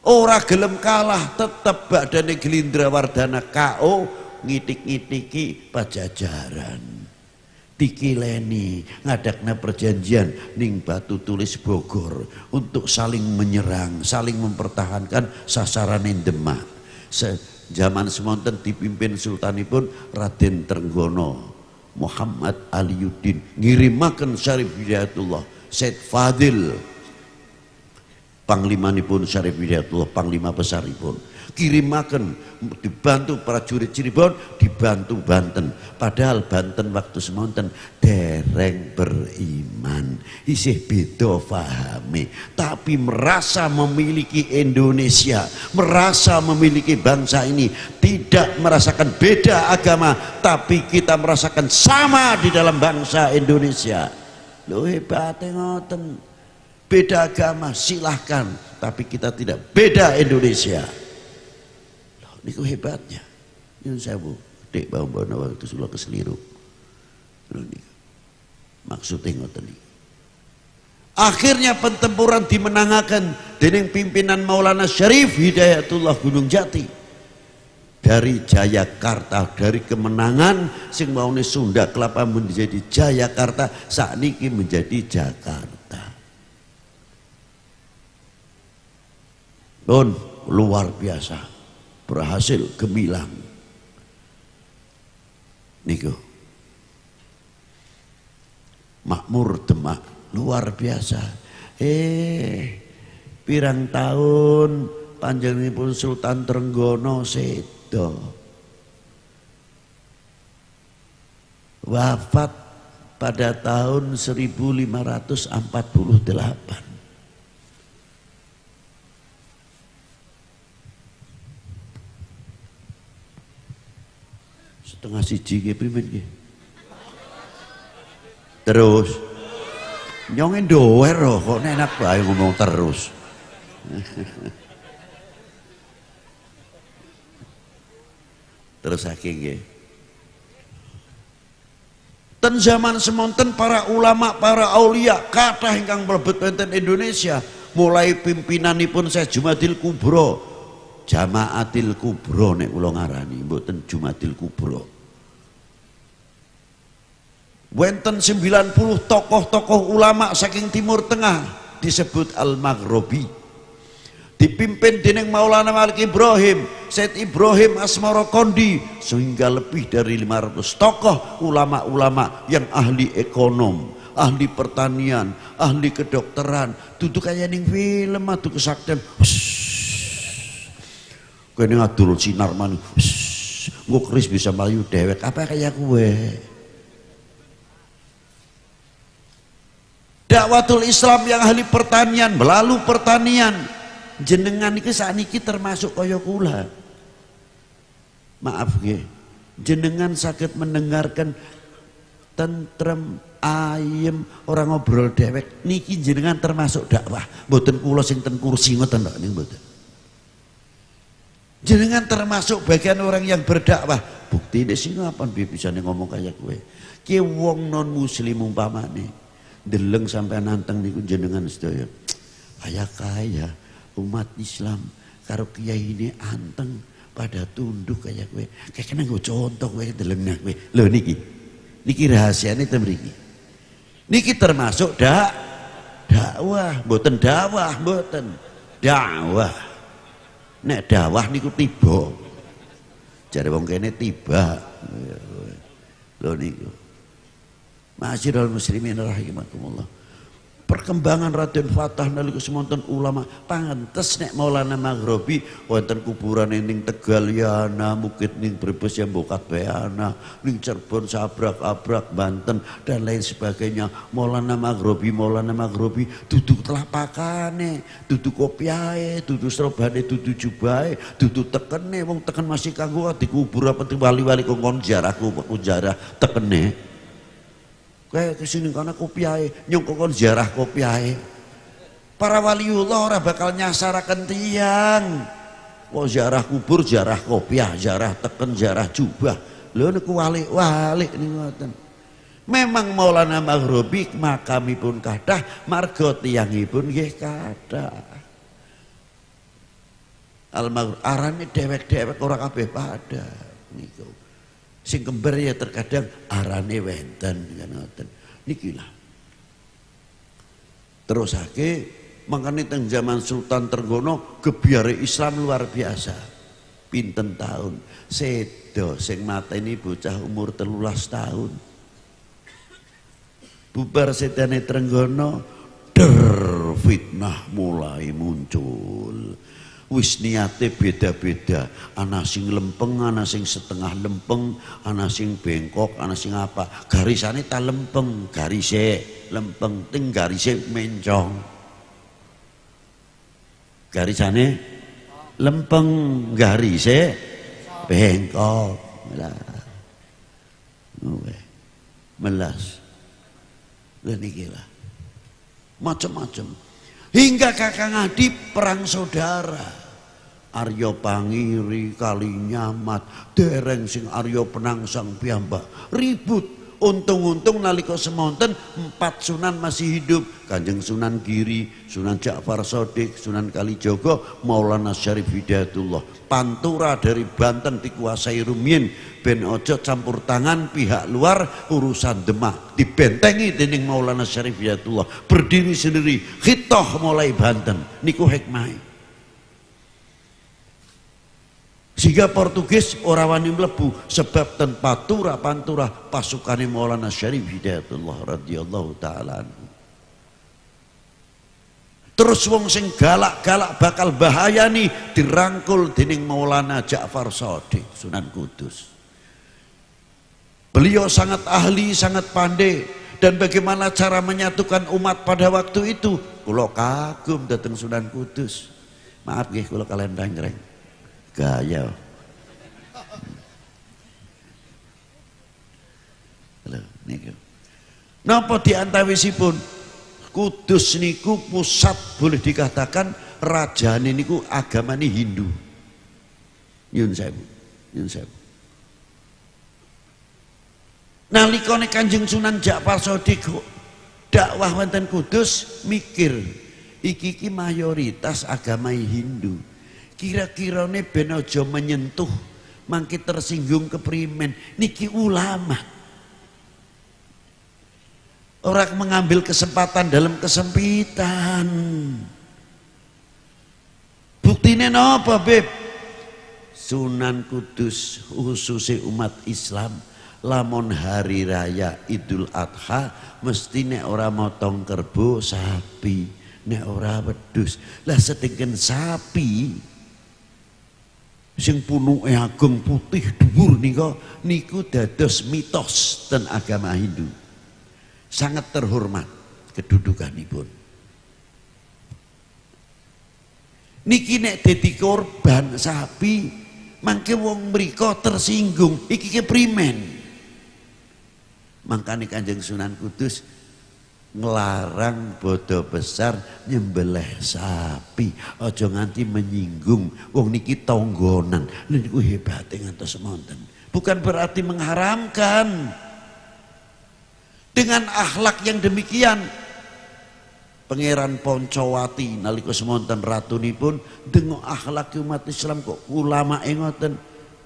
Ora gelem kalah, tetap badane Gelindrawardana KO ngitik-ngitiki Pajajaran. Dikileni ngadakna perjanjian ning Batu Tulis Bogor untuk saling menyerang, saling mempertahankan sasaran Demak. Zaman semonten dipimpin sultanipun Raden Trenggono Muhammad Aliuddin ngirimaken Syarif Hidayatullah Said Fadil panglimanipun Syarif Hidayatullah panglima besaripun kirimaken dibantu prajurit Cirebon dibantu Banten padahal Banten waktu semonten dereng beriman isih beda fahami tapi merasa memiliki Indonesia merasa memiliki bangsa ini tidak merasakan beda agama tapi kita merasakan sama di dalam bangsa Indonesia lho hebatnya ngoten beda agama silahkan tapi kita tidak beda Indonesia. Niku hebatnya. Nyun sewu, dek bawa-bawa waktu sulah keseliru. Maksudnya ngoten iki. Akhirnya pertempuran dimenangkan dening pimpinan Maulana Syarif Hidayatullah Gunung Jati. Dari Jayakarta, dari kemenangan sing maune Sunda Kelapa menjadi Jayakarta, sakniki menjadi Jakarta. Don luar biasa. Berhasil gemilang niku makmur Demak luar biasa pirang tahun panjenenganipun Sultan Trenggono sedo wafat pada tahun 1548 setengah siji nggih primen nggih. Terus nyonge doer kok enak bae ngomong terus. Terus saking nggih. Ten zaman semonten para ulama, para aulia kathah ingkang mlebet wonten Indonesia, mulai pimpinanipun Syekh Jumadil Kubro, Jamaatil Kubro nek kula ngarani, mboten Jumadil Kubro. Wenten 90 tokoh-tokoh ulama saking Timur Tengah disebut Al-Maghribi. Dipimpin dening Maulana Malik Ibrahim, Said Ibrahim Asmara Kondi, sehingga lebih dari 500 tokoh ulama-ulama yang ahli ekonom, ahli pertanian, ahli kedokteran, duduk kayak ning film atuh kesaktian. Kene ngadul sinar man. Engko keris bisa melayu dewek apa kayak kowe. Dakwatul Islam yang ahli pertanian melalui pertanian jenengan iki sakniki termasuk kaya kula. Maaf nggih. Jenengan saged mendengarkan tentrem ayem orang ngobrol dewek niki jenengan termasuk dakwah. Mboten kula sing ten kursi ngoten tok niku mboten. Jenengan termasuk bagian orang yang berdakwah. Bukti dek sing apa bisa ngomong kayak kowe. Ki wong non muslim umpamane deleng sampai nanteng niku jenengan sedaya kaya umat Islam karo kiai ini anteng pada tunduk kayak kowe kayak kena gue contoh kowe deleng kowe lho niki rahasiane ten mriki Niki termasuk dakwah, mboten dakwah, mboten dakwah. Nek dakwah niku tiba. Jare wong kene tiba. Lho niku. Ma'asyiral muslimin rahimakumullah. Perkembangan Raden Fatah nalika semonten ulama pantes nek Maulana Maghribi wonten kuburan ning Tegal ya ana, Bukit ning Brebes ya mbokat bae ana, ning Cirebon sabrak-abrak Banten dan lain sebagainya. Maulana Maghribi dudu telapakane, dudu kopiahe, dudu serobane, dudu jubahe, dudu tekene wong teken masih kanggo dikubur apa wali-wali kongkon jarahku jarah tekene. Kayak kesini karena kopiahe nyongkokon ziarah kopiahe. Para waliullah ora bakal nyasaraken tiyang. Kok ziarah kubur, ziarah kopiah, ziarah teken, ziarah jubah. Lho niku walik-walik niku ngoten. Memang Maulana Maghribi makamipun kathah, marga tiyangipun nggih kathah. Arane dewek-dewek ora kabeh padha niku. Sing kembar ya terkadang arane wenten kan ngoten niki lah. Terusake mangkane teng zaman Sultan Trenggono gebyare Islam luar biasa. Pinten tahun sedo sing mateni bocah umur 13 tahun. Bubar sedane Trenggono der fitnah mulai muncul. Wis niate beda-beda, ana sing lempeng, ana sing setengah lempeng, ana sing bengkok, ana sing apa. Garisane ta lempeng, garise lempeng, ting garise mencong. Garisane lempeng, garise bengkok. Lah. Melas. Lah niki lah. Macam-macam. Hingga Kakang Adi perang saudara. Arya Pangiri, Kalinyamat, dereng sing Arya Penangsang piyambak ribut. Untung-untung nalika semonten 4 Sunan masih hidup. Kanjeng Sunan Giri, Sunan Ja'far Shadiq, Sunan Kalijaga, Maulana Syarif Hidayatullah. Pantura dari Banten dikuasai rumiyin ben ojo campur tangan pihak luar urusan Demak. Dibentengi dening Maulana Syarif Hidayatullah. Berdiri sendiri, khitoh mulai Banten. Niku hikmah. Sehingga Portugis ora wani mlebu sebab ten Pantura pasukane Maulana Syarif Hidayatullah radhiyallahu taala anhu. Terus wong sing galak-galak bakal bahayani dirangkul dening Maulana Ja'far Shadiq Sunan Kudus. Beliau sangat ahli, sangat pandai dan bagaimana cara menyatukan umat pada waktu itu. Kula kagum dateng Sunan Kudus. Maaf nggih kula kalian reng-reng. Gaya. Niku. Napa diantawisipun Kudus niku pusat boleh dikatakan rajane niku agamane Hindu. Nyun sewu, nyun sewu. Nalikane Kanjeng Sunan Ja'far Shadiq dakwah wonten Kudus mikir iki mayoritas agama Hindu. Kira-kirane ben aja menyentuh mangke tersinggung keprimen niki ulama. Orang mengambil kesempatan dalam kesempitan. Buktine napa, Beb? Sunan Kudus khususnya umat Islam lamun hari raya Idul Adha mesti nek ora motong kerbo sapi, nek ora wedhus. Lah sedengken sapi sing punuke ageng putih dhuwur niku dados mitos ten agama Hindu. Sangat terhormat kedudukanipun. Niki nek dadi korban sapi mangke wong mriko tersinggung iki keprimen. Mangkane Kanjeng Sunan Kudus ngelarang bodo besar nyembelih sapi, aja nganti menyinggung wong niki tonggonan. Lha niku hebate ngantos semonten. Bukan berarti mengharamkan. Dengan akhlak yang demikian Pangeran Poncowati nalika semonten ratunipun dengan akhlak umat Islam kok ulama ngoten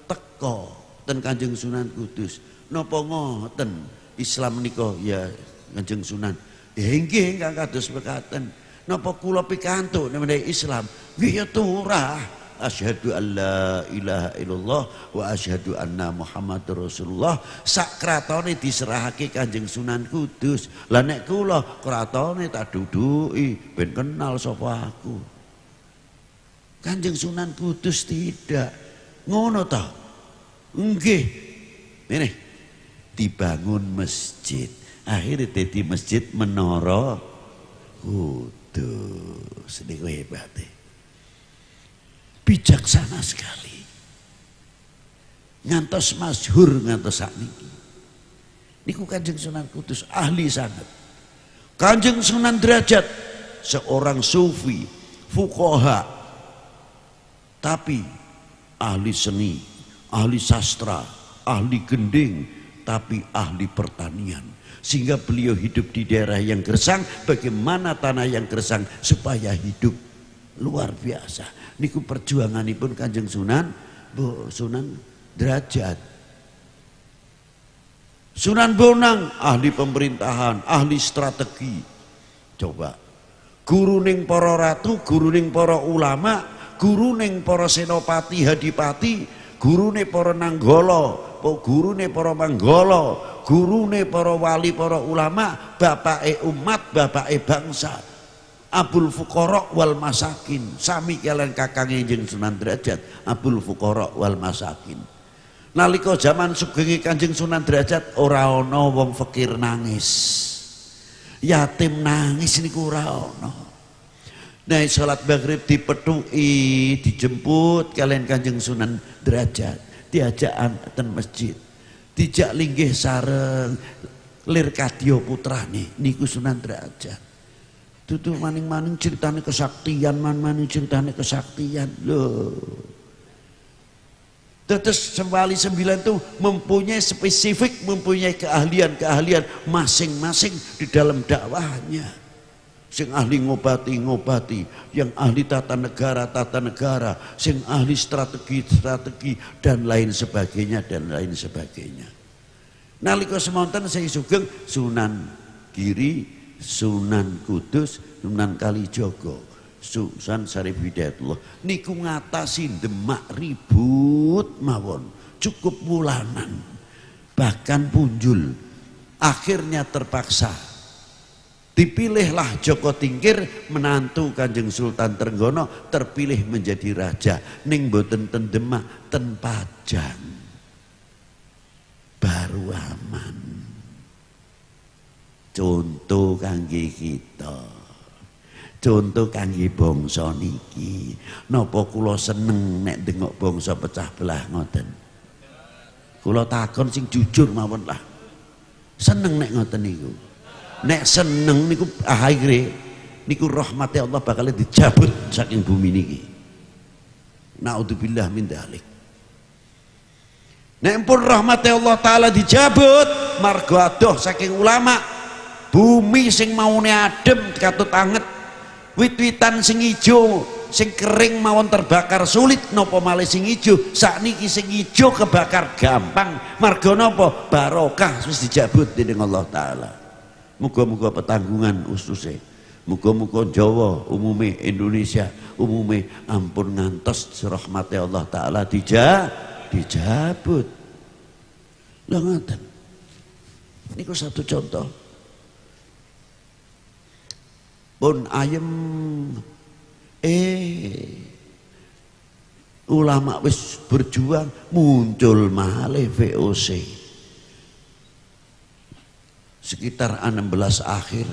teko ten Kanjeng Sunan Kudus. Napa ngoten Islam nika ya Kanjeng Sunan. Ya inggih ingkang kados mekaten. Napa kula pikantuk menawi Islam? Nggih ya turah. Asyhadu an la ilaha illallah wa asyhadu anna Muhammadur Rasulullah. Sak kratone diserahake Kanjeng Sunan Kudus. Lah nek kula kratone tak duduki ben kenal sapa aku. Kanjeng Sunan Kudus tidak. Ngono ta? Nggih. Ini dibangun masjid. Akhirnya jadi masjid Menara Kudus. Niku hebate. Bijaksana sekali. Ngantos masyhur ngantos sakniki. Niku Kanjeng Sunan Kudus ahli sangat. Kanjeng Sunan Derajat seorang sufi, fuqaha, tapi ahli seni, ahli sastra, ahli gending, tapi ahli pertanian. Sehingga beliau hidup di daerah yang gersang. Bagaimana tanah yang gersang supaya hidup luar biasa. Niku perjuanganipun Kanjeng Sunan Sunan Derajat. Sunan Bonang ahli pemerintahan, ahli strategi. Coba guru ning para ratu, guru ning para ulama, guru ning para senopati, hadipati, gurune para nanggala, gurune para manggala, gurune para wali, para ulama, bapake umat, bapake bangsa. Abul Fuqara wal Masakin, sami kalian kakange Kanjeng Sunan Derajat, Abul Fuqara wal Masakin. Nalika zaman sugenge Kanjeng Sunan Derajat ora ana wong fakir nangis, yatim nangis niku ora ana. Nah salat maghrib dipethuki, dijemput kalian Kanjeng Sunan Derajat, diajak ten masjid, dijak linggih sareng lir kadya putrane niku Sunan Derajat. Tutu maning-maning ceritane kesaktian, maning ceritane kesaktian. Loh. Terus Wali 9 itu mempunyai spesifik, mempunyai keahlian-keahlian masing-masing di dalam dakwahnya. Sing ahli ngobati, yang ahli tata negara, sing ahli strategi dan lain sebagainya. Nalika semonten saya sugeng Sunan Giri, Sunan Kudus, Sunan Kalijogo, Sunan Syarif Hidayatullah niku ngatasi Demak ribut mawon, cukup wulanan, bahkan punjul. Akhirnya terpaksa dipilihlah Joko Tingkir menantu Kanjeng Sultan Trenggono, terpilih menjadi raja ning boten ten Demak, ten Pajang, baru aman. Contoh kangge kita, contoh kangge bangsa niki. Napa kula seneng nek ndengok bangsa pecah belah ngoten? Kula takon sing jujur mawon lah. Seneng nek ngoten niku. Nek seneng niku akhire niku rahmati Allah bakal dicabut saking bumi niki. Naudzubillah min dzalik. Nek pun rahmati Allah taala dicabut margo adoh saking ulama. Bumi sing maune adem katut anget, wit-witan sing ijo, sing kering mawon terbakar sulit, nopo malih sing ijo. Sakniki sing ijo kebakar gampang. Marga napa? Barokah wis dijabut dening Allah taala. Muga-muga petanggungan ususe. Muga-muga Jawa umume, Indonesia umume ampun ngantos rahmati Allah taala dijabut. Lha ngoten. Niku satu contoh. Pun ayem ulama wis berjuang, muncul malih VOC sekitar 16 akhir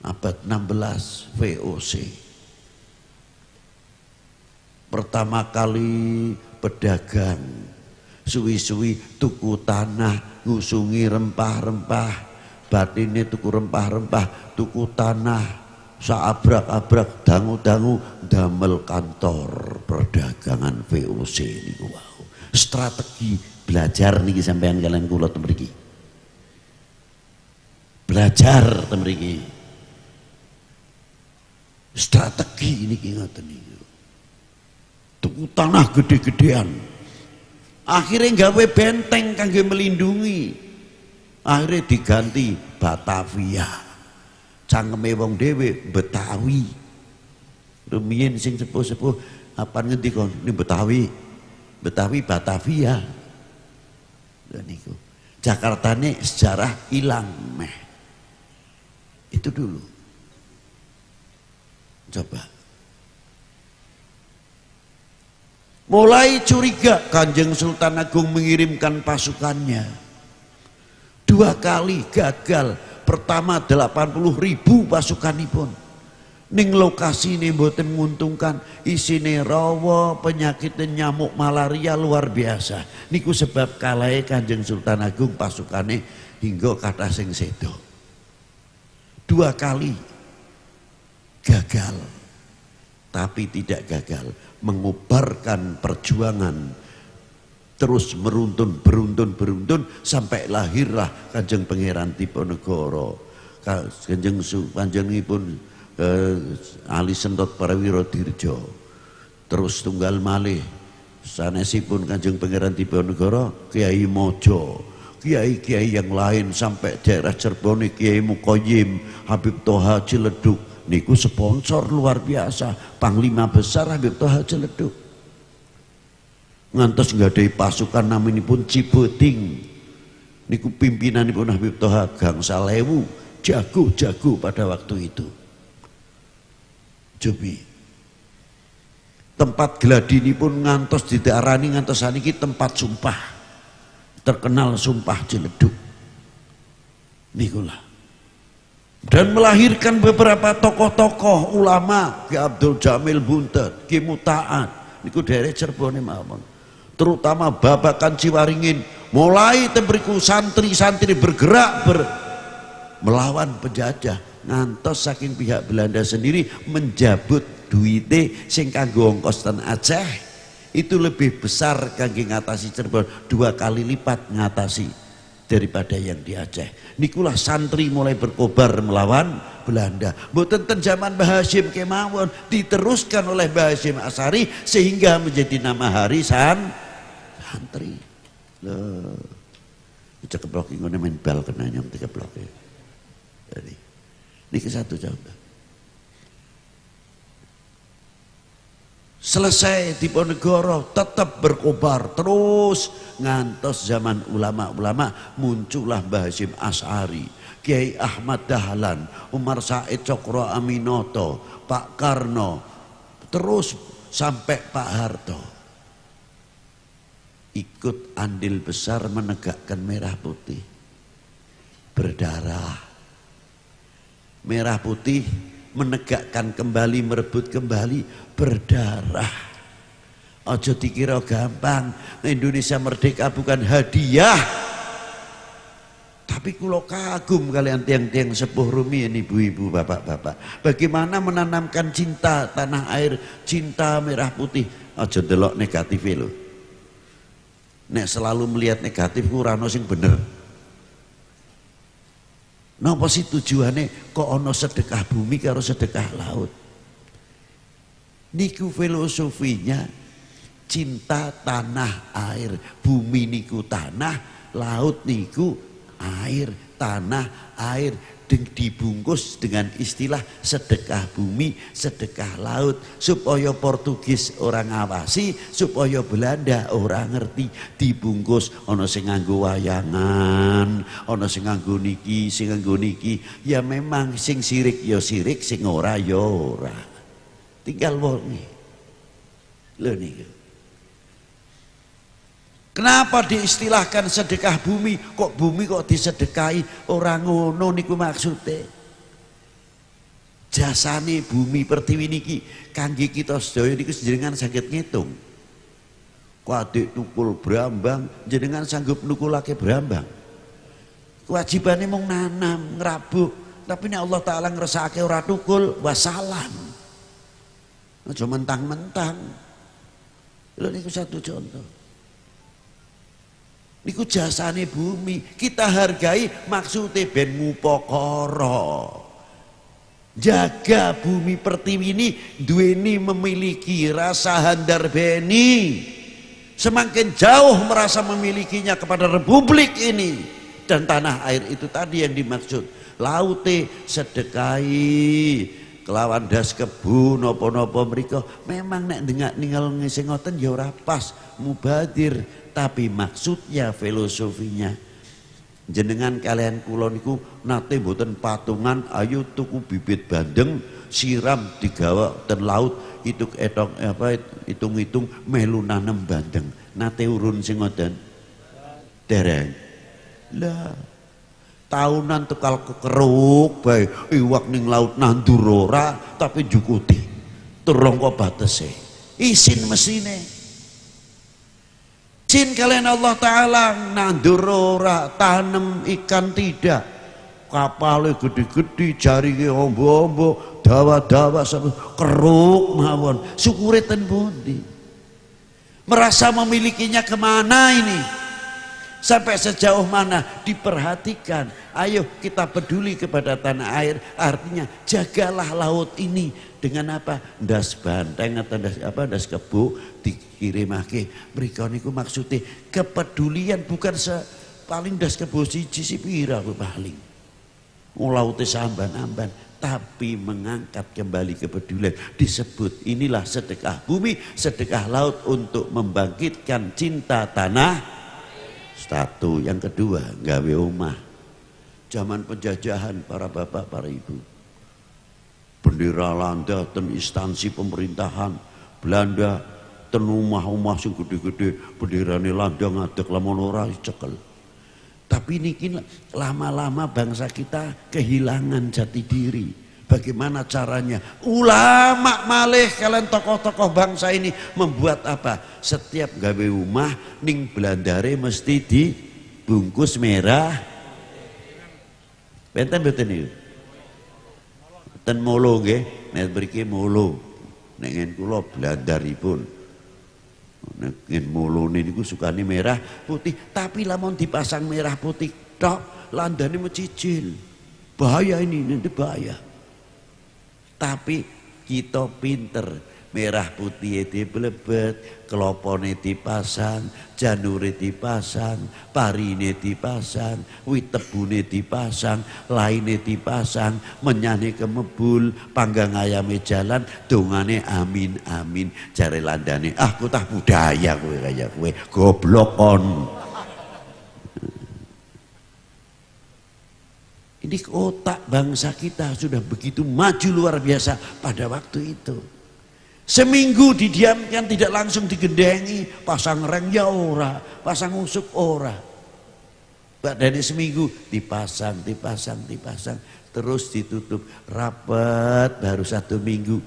abad 16. VOC pertama kali pedagang suwi-suwi tuku tanah, ngusungi rempah-rempah, batine tuku rempah-rempah, tuku tanah, saabrak-abrak, dangu-dangu, damel kantor perdagangan VOC niku wau. Strategi belajar niki sampean kalian kula ten mriki. Belajar ten mriki. Strategi niki ngoten niku. Tuku tanah gede-gedean. Akhirnya gawe benteng kangge melindungi. Akhirnya diganti Batavia. Cangkeme wong dhewe Betawi. Rumiyin sing sepuh-sepuh apa ngendi kon ini Betawi. Betawi Batavia. Lha niku. Jakartane sejarah ilang meh. Itu dulu. Coba. Mulai curiga Kanjeng Sultan Agung mengirimkan pasukannya. 2 kali gagal. Pertama 80.000 pasukanipun. Ning lokasi ini mboten menguntungkan, isine rawa, penyakit nyamuk malaria luar biasa. Niku sebab kalahe Kanjeng Sultan Agung pasukane hingga kathah sing sedo. 2 kali gagal, tapi tidak gagal mengubarkan perjuangan, terus beruntun sampai lahirlah Kanjeng Pangeran Diponegoro. Panjenenganipun Ali Sentot Prawiro Dirjo, terus tunggal malih sanesipun Kanjeng Pangeran Diponegoro Kiai Mojo, kiai-kiai yang lain sampai daerah Cirebon Kiai Mukoyim, Habib Toha Ciledug niku sponsor luar biasa, Panglima Besar Habib Toha Ciledug. Ngantos nggadahi pasukan naminipun Cibeting niku pimpinanipun Habib Toha gangsal ewu, jago pada waktu itu. Jobi tempat gladi ini pun ngantos didarani ngantos saniki tempat sumpah, terkenal sumpah Ciledug nikulah, dan melahirkan beberapa tokoh-tokoh ulama, Ki Abdul Jamil Buntet, Ki Mutaat niku daerah Cirebon mawon, terutama Babakan Ciwaringin. Mulai tembriku santri-santri bergerak melawan penjajah, ngantos saking pihak Belanda sendiri menjabut duite sing kanggo ongkos ten Aceh itu lebih besar kangge ngatasi Cirebon, 2 kali lipat ngatasi daripada yang di Aceh. Nikulah santri mulai berkobar melawan Belanda. Mboten ten zaman Mbah Hasyim kemawon, diteruskan oleh Mbah Hasyim Asari sehingga menjadi nama hari santri. Loh, cekeplok ngene main bal kena nyong cekeplok. Jadi ini satu contoh. Selesai Diponegoro tetap berkobar terus ngantos zaman ulama-ulama, muncullah Mbah Hasyim Asy'ari, Kiai Ahmad Dahlan, Umar Said Cokro Aminoto, Pak Karno, terus sampai Pak Harto. Ikut andil besar menegakkan merah putih. Berdarah. Merah putih menegakkan kembali, merebut kembali, berdarah. Ojo dikira gampang, Indonesia merdeka bukan hadiah. Tapi kulo kagum kalian tiang-tiang sepuh rumiyin, ibu-ibu, bapak-bapak. Bagaimana menanamkan cinta tanah air, cinta merah putih. Ojo delok negatif lho. Nek selalu melihat negatif ora ono sing bener. Napa sih tujuannya kok ono sedekah bumi karo sedekah laut? Niku filosofinya cinta tanah air. Bumi niku tanah, laut niku air, tanah air dibungkus dengan istilah sedekah bumi, sedekah laut, supaya Portugis orang ngawasi, supaya Belanda orang ngerti. Dibungkus ana sing nganggo wayangan, ana sing nganggo niki, sing nganggo niki. Ya memang sing sirik ya sirik, sing ora ya ora. Tinggal wonge. Lho niku. Kenapa diistilahkan sedekah bumi? Kok bumi kok disedekahi? Orang ngono niku maksudnya. Jasane bumi pertiwi niki kangge kita sedaya niku jenengan saged ngitung. Kok adik tukul brambang, jenengan sanggup nukulake brambang. Kewajibane mung nanam, ngrabuk. Tapi nek Allah Taala ngresakake ora tukul, wassalam. Aja mentang-mentang. Lha niku satu contoh. Niku jasane bumi, kita hargai, maksudnya ben ngupakara. Jaga bumi pertiwi ini duweni memiliki rasa handarbeni. Semakin jauh merasa memilikinya kepada republik ini, dan tanah air itu tadi yang dimaksud. Laute sedekai kelawan das kebu nopo-nopo mriko memang nek dengar ninggal ngisi ngoten ya ora pas mubadir, tapi maksudnya filosofinya jenengan kalian kula niku nate mboten patungan ayo tuku bibit bandeng siram digawa ten laut itu etong apa hitung-hitung melu nanem bandeng nate urun sing ngoten dereng lah tahunan tukal kekeruk bae iwak ning laut nandur ora tapi jukuti turung kok batese isin mesine izin kalian Allah Ta'ala nandur ora tanem ikan tidak kapalnya gede-gede jaringnya ombo-ombo dawa-dawa keruk mawon syukure ten pundi merasa memilikinya kemana ini sampai sejauh mana diperhatikan. Ayo kita peduli kepada tanah air, artinya jagalah laut ini dengan apa? Ndas banteng atau ndas kebo dikirimake. Mriko niku maksudnya kepedulian bukan paling ndas kebo siji pira paling. Laute samban-amban tapi mengangkat kembali kepedulian disebut inilah sedekah bumi, sedekah laut untuk membangkitkan cinta tanah. Satu, yang kedua gawe omah. Zaman penjajahan para bapak, para ibu. Bendera Belanda ten instansi pemerintahan Belanda ten omah-omah sing gede-gede benderane Belanda ngadeg lamun ora cekel. Tapi niki lama-lama bangsa kita kehilangan jati diri. Bagaimana caranya? Ulama malih kalian tokoh-tokoh bangsa ini membuat apa? Setiap gawe rumah ning belandare mesti dibungkus merah. Benten iki. Ten molo nggih, nek mriki molo. Nek ngen kula belandaripun. Nek ngen molone niku sukane merah putih, tapi lamun dipasang merah putih tok landane mecicil. Bahaya ini, nanti bahaya. Tapi kita pinter merah putih dibelebet, kelopone dipasang, janure dipasang, parine dipasang, wit tebune dipasang, laine dipasang, menyane kemebul, panggang ayame jalan, dongane amin amin, jare landane aku tak budaya kowe kaya kowe goblok kon. Ini otak bangsa kita sudah begitu maju luar biasa pada waktu itu. Seminggu didiamkan tidak langsung digendengi, pasang reng ya ora, pasang usuk ora. Dari seminggu dipasang, terus ditutup rapat baru 1 minggu.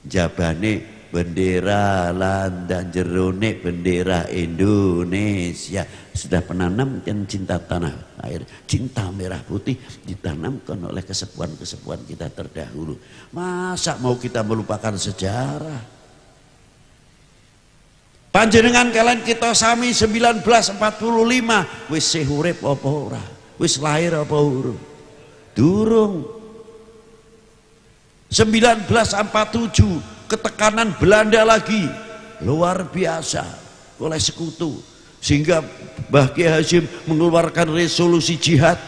Jabane bendera landan jerone bendera Indonesia sudah penanamkan cinta tanah air, cinta merah putih ditanamkan oleh kesepuan-kesepuan kita terdahulu. Masa mau kita melupakan sejarah? Panjenengan kalian kita sami 1945 wis urip apa ora? Wis lahir apa urung? Durung. 1947 ketekanan Belanda lagi luar biasa oleh sekutu sehingga Mbah Kiai Hasyim mengeluarkan resolusi jihad,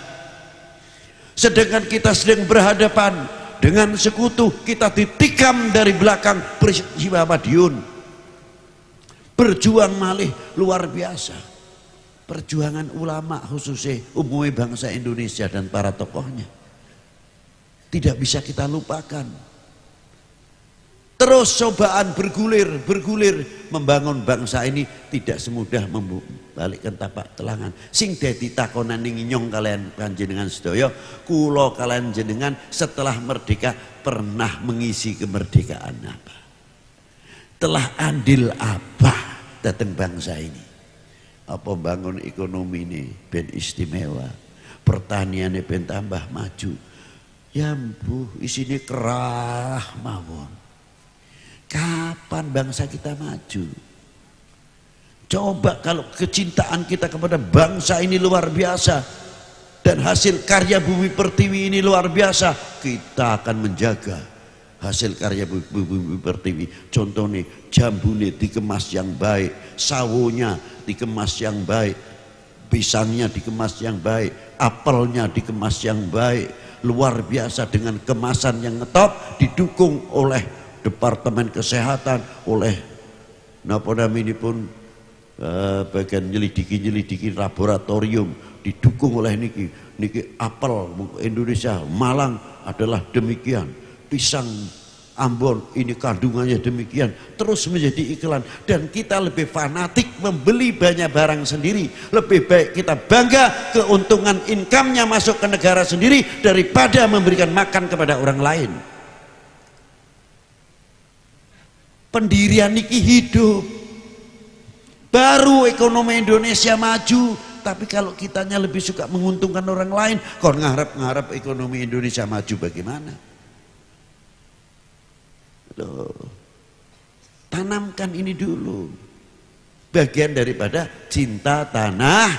sedangkan kita sedang berhadapan dengan sekutu, kita ditikam dari belakang peristiwa Madiun. Berjuang malih luar biasa, perjuangan ulama khususnya umumnya bangsa Indonesia dan para tokohnya tidak bisa kita lupakan. Terus cobaan bergulir membangun bangsa ini tidak semudah membalikkan tapak telangan. Sing dadi takonan ning nyong kalian panjenengan sedaya, kula kalian jenengan setelah merdeka pernah mengisi kemerdekaan apa? Telah andil apa datang bangsa ini? Apa bangun ekonomi ini ben istimewa, pertaniannya ben tambah maju. Ya mbuh isine kerah mawon. Kapan bangsa kita maju? Coba kalau kecintaan kita kepada bangsa ini luar biasa dan hasil karya Bumi Pertiwi ini luar biasa, kita akan menjaga hasil karya Bumi Pertiwi. Contohnya jambune dikemas yang baik, sawonya dikemas yang baik, pisangnya dikemas yang baik, apelnya dikemas yang baik, luar biasa dengan kemasan yang ngetop, didukung oleh Departemen Kesehatan, oleh napa namanya pun bagian nyelidiki laboratorium, didukung oleh niki apel Indonesia Malang adalah demikian, pisang Ambon ini kandungannya demikian, terus menjadi iklan, dan kita lebih fanatik membeli banyak barang sendiri. Lebih baik kita bangga keuntungan income-nya masuk ke negara sendiri daripada memberikan makan kepada orang lain. Pendirian niki hidup, baru ekonomi Indonesia maju. Tapi kalau kitanya lebih suka menguntungkan orang lain, kok ngarep-ngarep ekonomi Indonesia maju bagaimana? Loh, tanamkan ini dulu, bagian daripada cinta tanah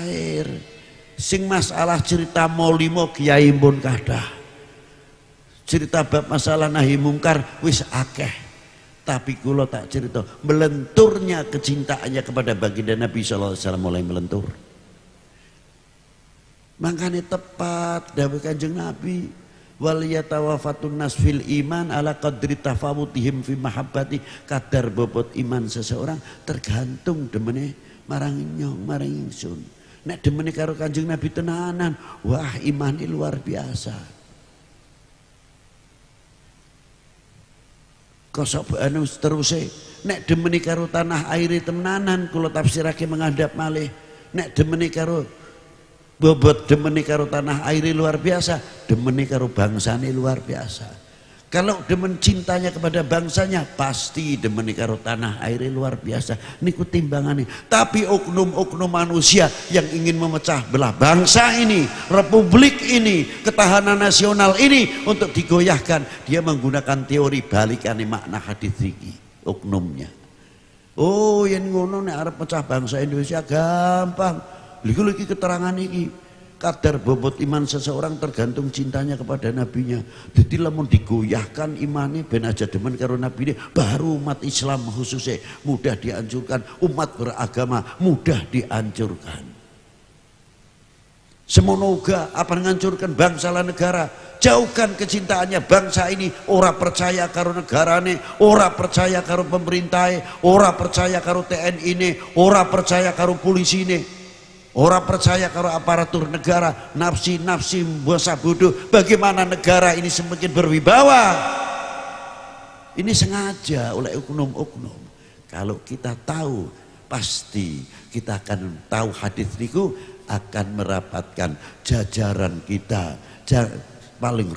air. Sing masalah cerita molimo kiai pun kadah, cerita bab masalah nahi mungkar wis akeh, tapi kula tak cerita melenturnya kecintaannya kepada baginda Nabi sallallahu alaihi wasallam mulai melentur. Makanya tepat dawuh Kanjeng Nabi, wal yatawafatun nas fil iman ala qadri tafawutihim fi mahabbati. Kadar bobot iman seseorang tergantung demene marang nyong marang ingsun. Nek demene karo Kanjeng Nabi tenanan, wah imane luar biasa. Kosok anu teruse, nek demene karo tanah air tenanan, kula tafsirake menghadap malih. Nek demene karo bobot demeni karo tanah air luar biasa, demeni karo bangsane luar biasa. Kalau demen cintanya kepada bangsanya, pasti demeni karo tanah air luar biasa. Niku timbangannya. Tapi oknum-oknum manusia yang ingin memecah belah bangsa ini, republik ini, ketahanan nasional ini untuk digoyahkan, dia menggunakan teori balikane makna hadis iki, oknumnya. Oh, yang ngono nek arep pecah bangsa Indonesia gampang. Lagi keterangan ini, kadar bobot iman seseorang tergantung cintanya kepada nabinya. Jadi lamun digoyahkan imane ben aja demen karo nabi ini, baru umat Islam khususnya mudah dihancurkan, umat beragama mudah dihancurkan. Semono uga apa menghancurkan bangsa lan negara. Jauhkan kecintaannya bangsa ini, ora percaya karo negarane, ora percaya karo pemerintah, ora percaya karo TNI ini, ora percaya karo polisi ini. Orang percaya kalau aparatur negara, nafsi bosa bodoh. Bagaimana negara ini semakin berwibawa? Ini sengaja oleh oknum-oknum. Kalau kita tahu, pasti kita akan tahu hadis niku akan merapatkan jajaran kita. Paling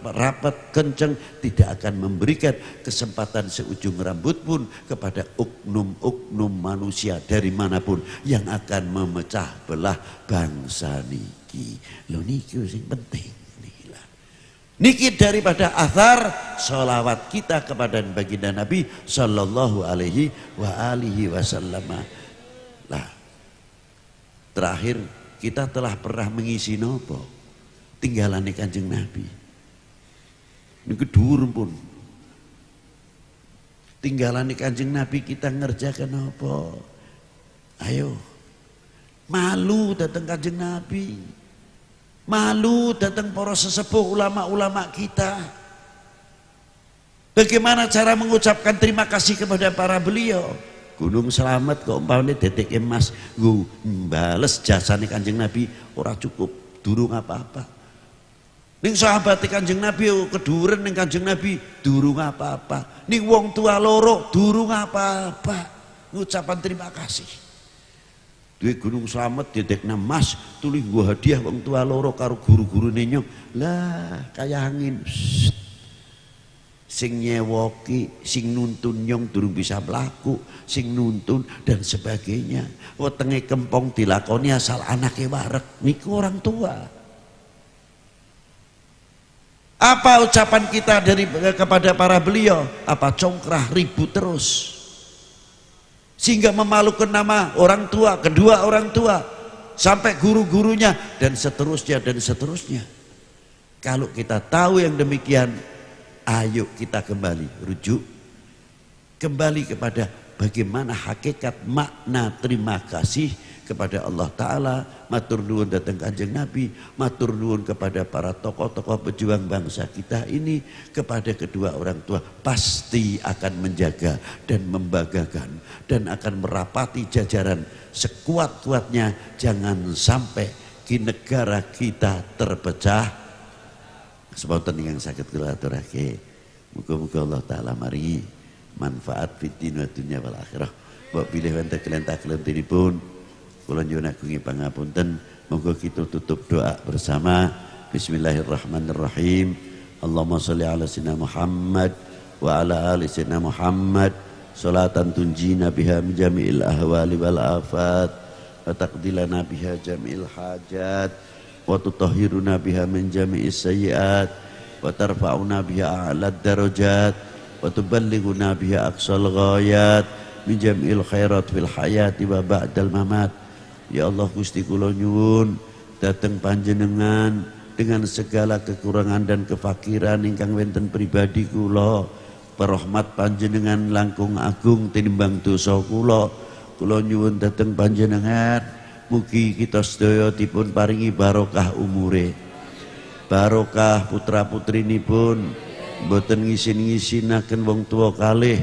rapat kenceng, tidak akan memberikan kesempatan seujung rambut pun kepada oknum-oknum manusia dari manapun yang akan memecah belah bangsa niki. Lo niki sing penting niki daripada athar sholawat kita kepada baginda Nabi sallallahu alaihi wasallam. Lah, terakhir kita telah pernah mengisi nopo tinggalan Kanjeng Nabi. Ini dhuwur pun. Tinggalan Kanjeng Nabi kita ngerjakan apa? Ayo. Malu datang Kanjeng Nabi. Malu datang para sesepuh ulama-ulama kita. Bagaimana cara mengucapkan terima kasih kepada para beliau? Gunung Slamet kok umpamane detik emas nggo bales jasane Kanjeng Nabi ora cukup, durung apa-apa. Ning sahabat Kanjeng Nabi keduren ning Kanjeng Nabi durung apa-apa. Ning wong tua loro durung apa-apa. Ngucapan terima kasih. Duwe Gunung Slamet didekna mas, tulih nggo hadiah wong tua loro karo guru-gurune nyong. Lah kaya angin. Sing nyewoki, sing nuntun nyong durung bisa mlaku, sing nuntun dan sebagainya. Wetenge kempong dilakoni asal anake wareg. Niku orang tua. Apa ucapan kita kepada para beliau? Apa congkrah ribut terus sehingga memalukan nama orang tua, kedua orang tua, sampai guru-gurunya dan seterusnya dan seterusnya. Kalau kita tahu yang demikian, ayo kita kembali rujuk kembali kepada bagaimana hakikat makna terima kasih kepada Allah Ta'ala. Matur nuwun datang Kanjeng Nabi, matur nuwun kepada para tokoh-tokoh pejuang bangsa kita ini, kepada kedua orang tua, pasti akan menjaga dan membanggakan dan akan merapati jajaran sekuat-kuatnya. Jangan sampai di negara kita terpecah. Sepontan yang sakit kula aturake, muga-muga Allah Ta'ala mari manfaat fitin wa dunya wal akhirah. Mbok pilih wonten kelentak-kelentinipun kula nyuwun agungi pangapunten. Monggo kita tutup doa bersama. Bismillahirrahmanirrahim. Allahumma sholli ala sayyidina Muhammad wa ala ali sayyidina Muhammad salatan tunjina biha min jami'il ahwali wal afat wa taqdilana biha jami'il hajat wa tutahhiruna biha min jami'is sayyiat wa tarfa'una biha a'lad darajat wa tuballighuna biha aqsal ghayat min jami'il khairat fil hayati wa ba'dal mamat. Ya Allah, Gusti kula nyuwun dateng panjenengan dengan segala kekurangan dan kefakiran ingkang wonten pribadi kula. Perahmat panjenengan langkung agung tinimbang dosa kula. Kula nyuwun dateng panjenengan mugi kita sedaya dipun paringi barokah umure, barokah putra-putrinipun, mboten ngisin-ngisinaken wong tuwa kalih,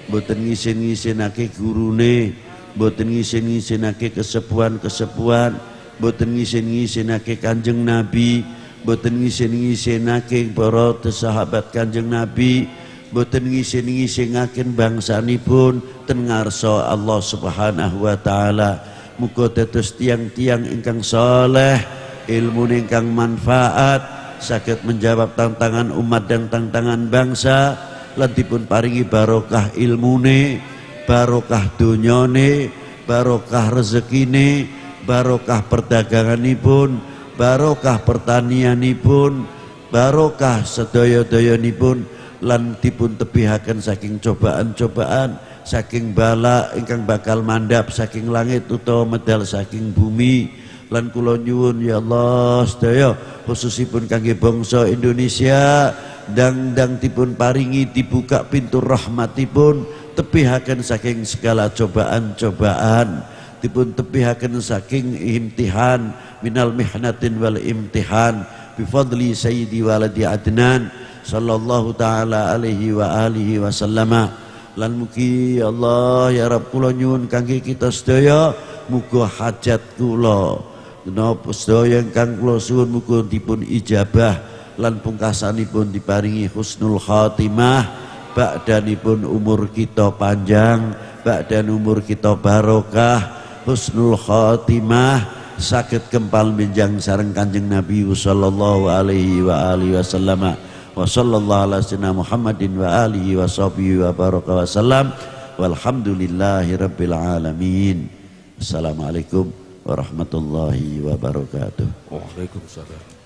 mboten ngisin-ngisinake gurune, mboten ngisin-ngisinake kesepuhan-kesepuhan, mboten ngisin-ngisinake Kanjeng Nabi, mboten ngisin-ngisinake para sahabat Kanjeng Nabi, mboten ngisin-ngisinaken bangsanipun ten ngarsa Allah Subhanahu wa taala. Muga dados tiang-tiang ingkang saleh, ilmu ingkang manfaat, saged menjawab tantangan umat dan tantangan bangsa, lan dipun paringi barokah ilmune, barokah dunyane, barokah rezekine, barokah perdaganganipun, barokah pertanianipun, barokah sedaya-dayanipun, lan dipun tebihaken saking cobaan-cobaan, saking bala ingkang bakal mandhap saking langit utawa medal saking bumi. Lan kula nyuwun ya Allah sedaya khususipun kangge bangsa Indonesia, ndang-ndang dipun paringi dibuka pintu rahmatipun, tebihaken saking segala cobaan-cobaan, dipun tebihaken saking imtihan minal mihnatin wal imtihan bifadli sayyidi waladi adnan sallallahu ta'ala alaihi wa alihi wa sallama. Lan mugi Allah ya Rabb kula nyuwun kangge kita sedaya muga hajat kula napa sedaya ingkang kula suwun muga dipun ijabah lan pungkasanipun diparingi husnul khatimah, ba'danipun umur kita panjang, ba'dan umur kita barokah, husnul khatimah, saged kempal benjang sareng Kanjeng Nabi sallallahu alaihi wa alihi wasallam. Wa sallallahu ala sayyidina Muhammadin wa alihi wa sahbihi wa baraka wa sallam. Walhamdulillahi rabbil alamin. Assalamualaikum warahmatullahi wabarakatuh. Waalaikumsalam.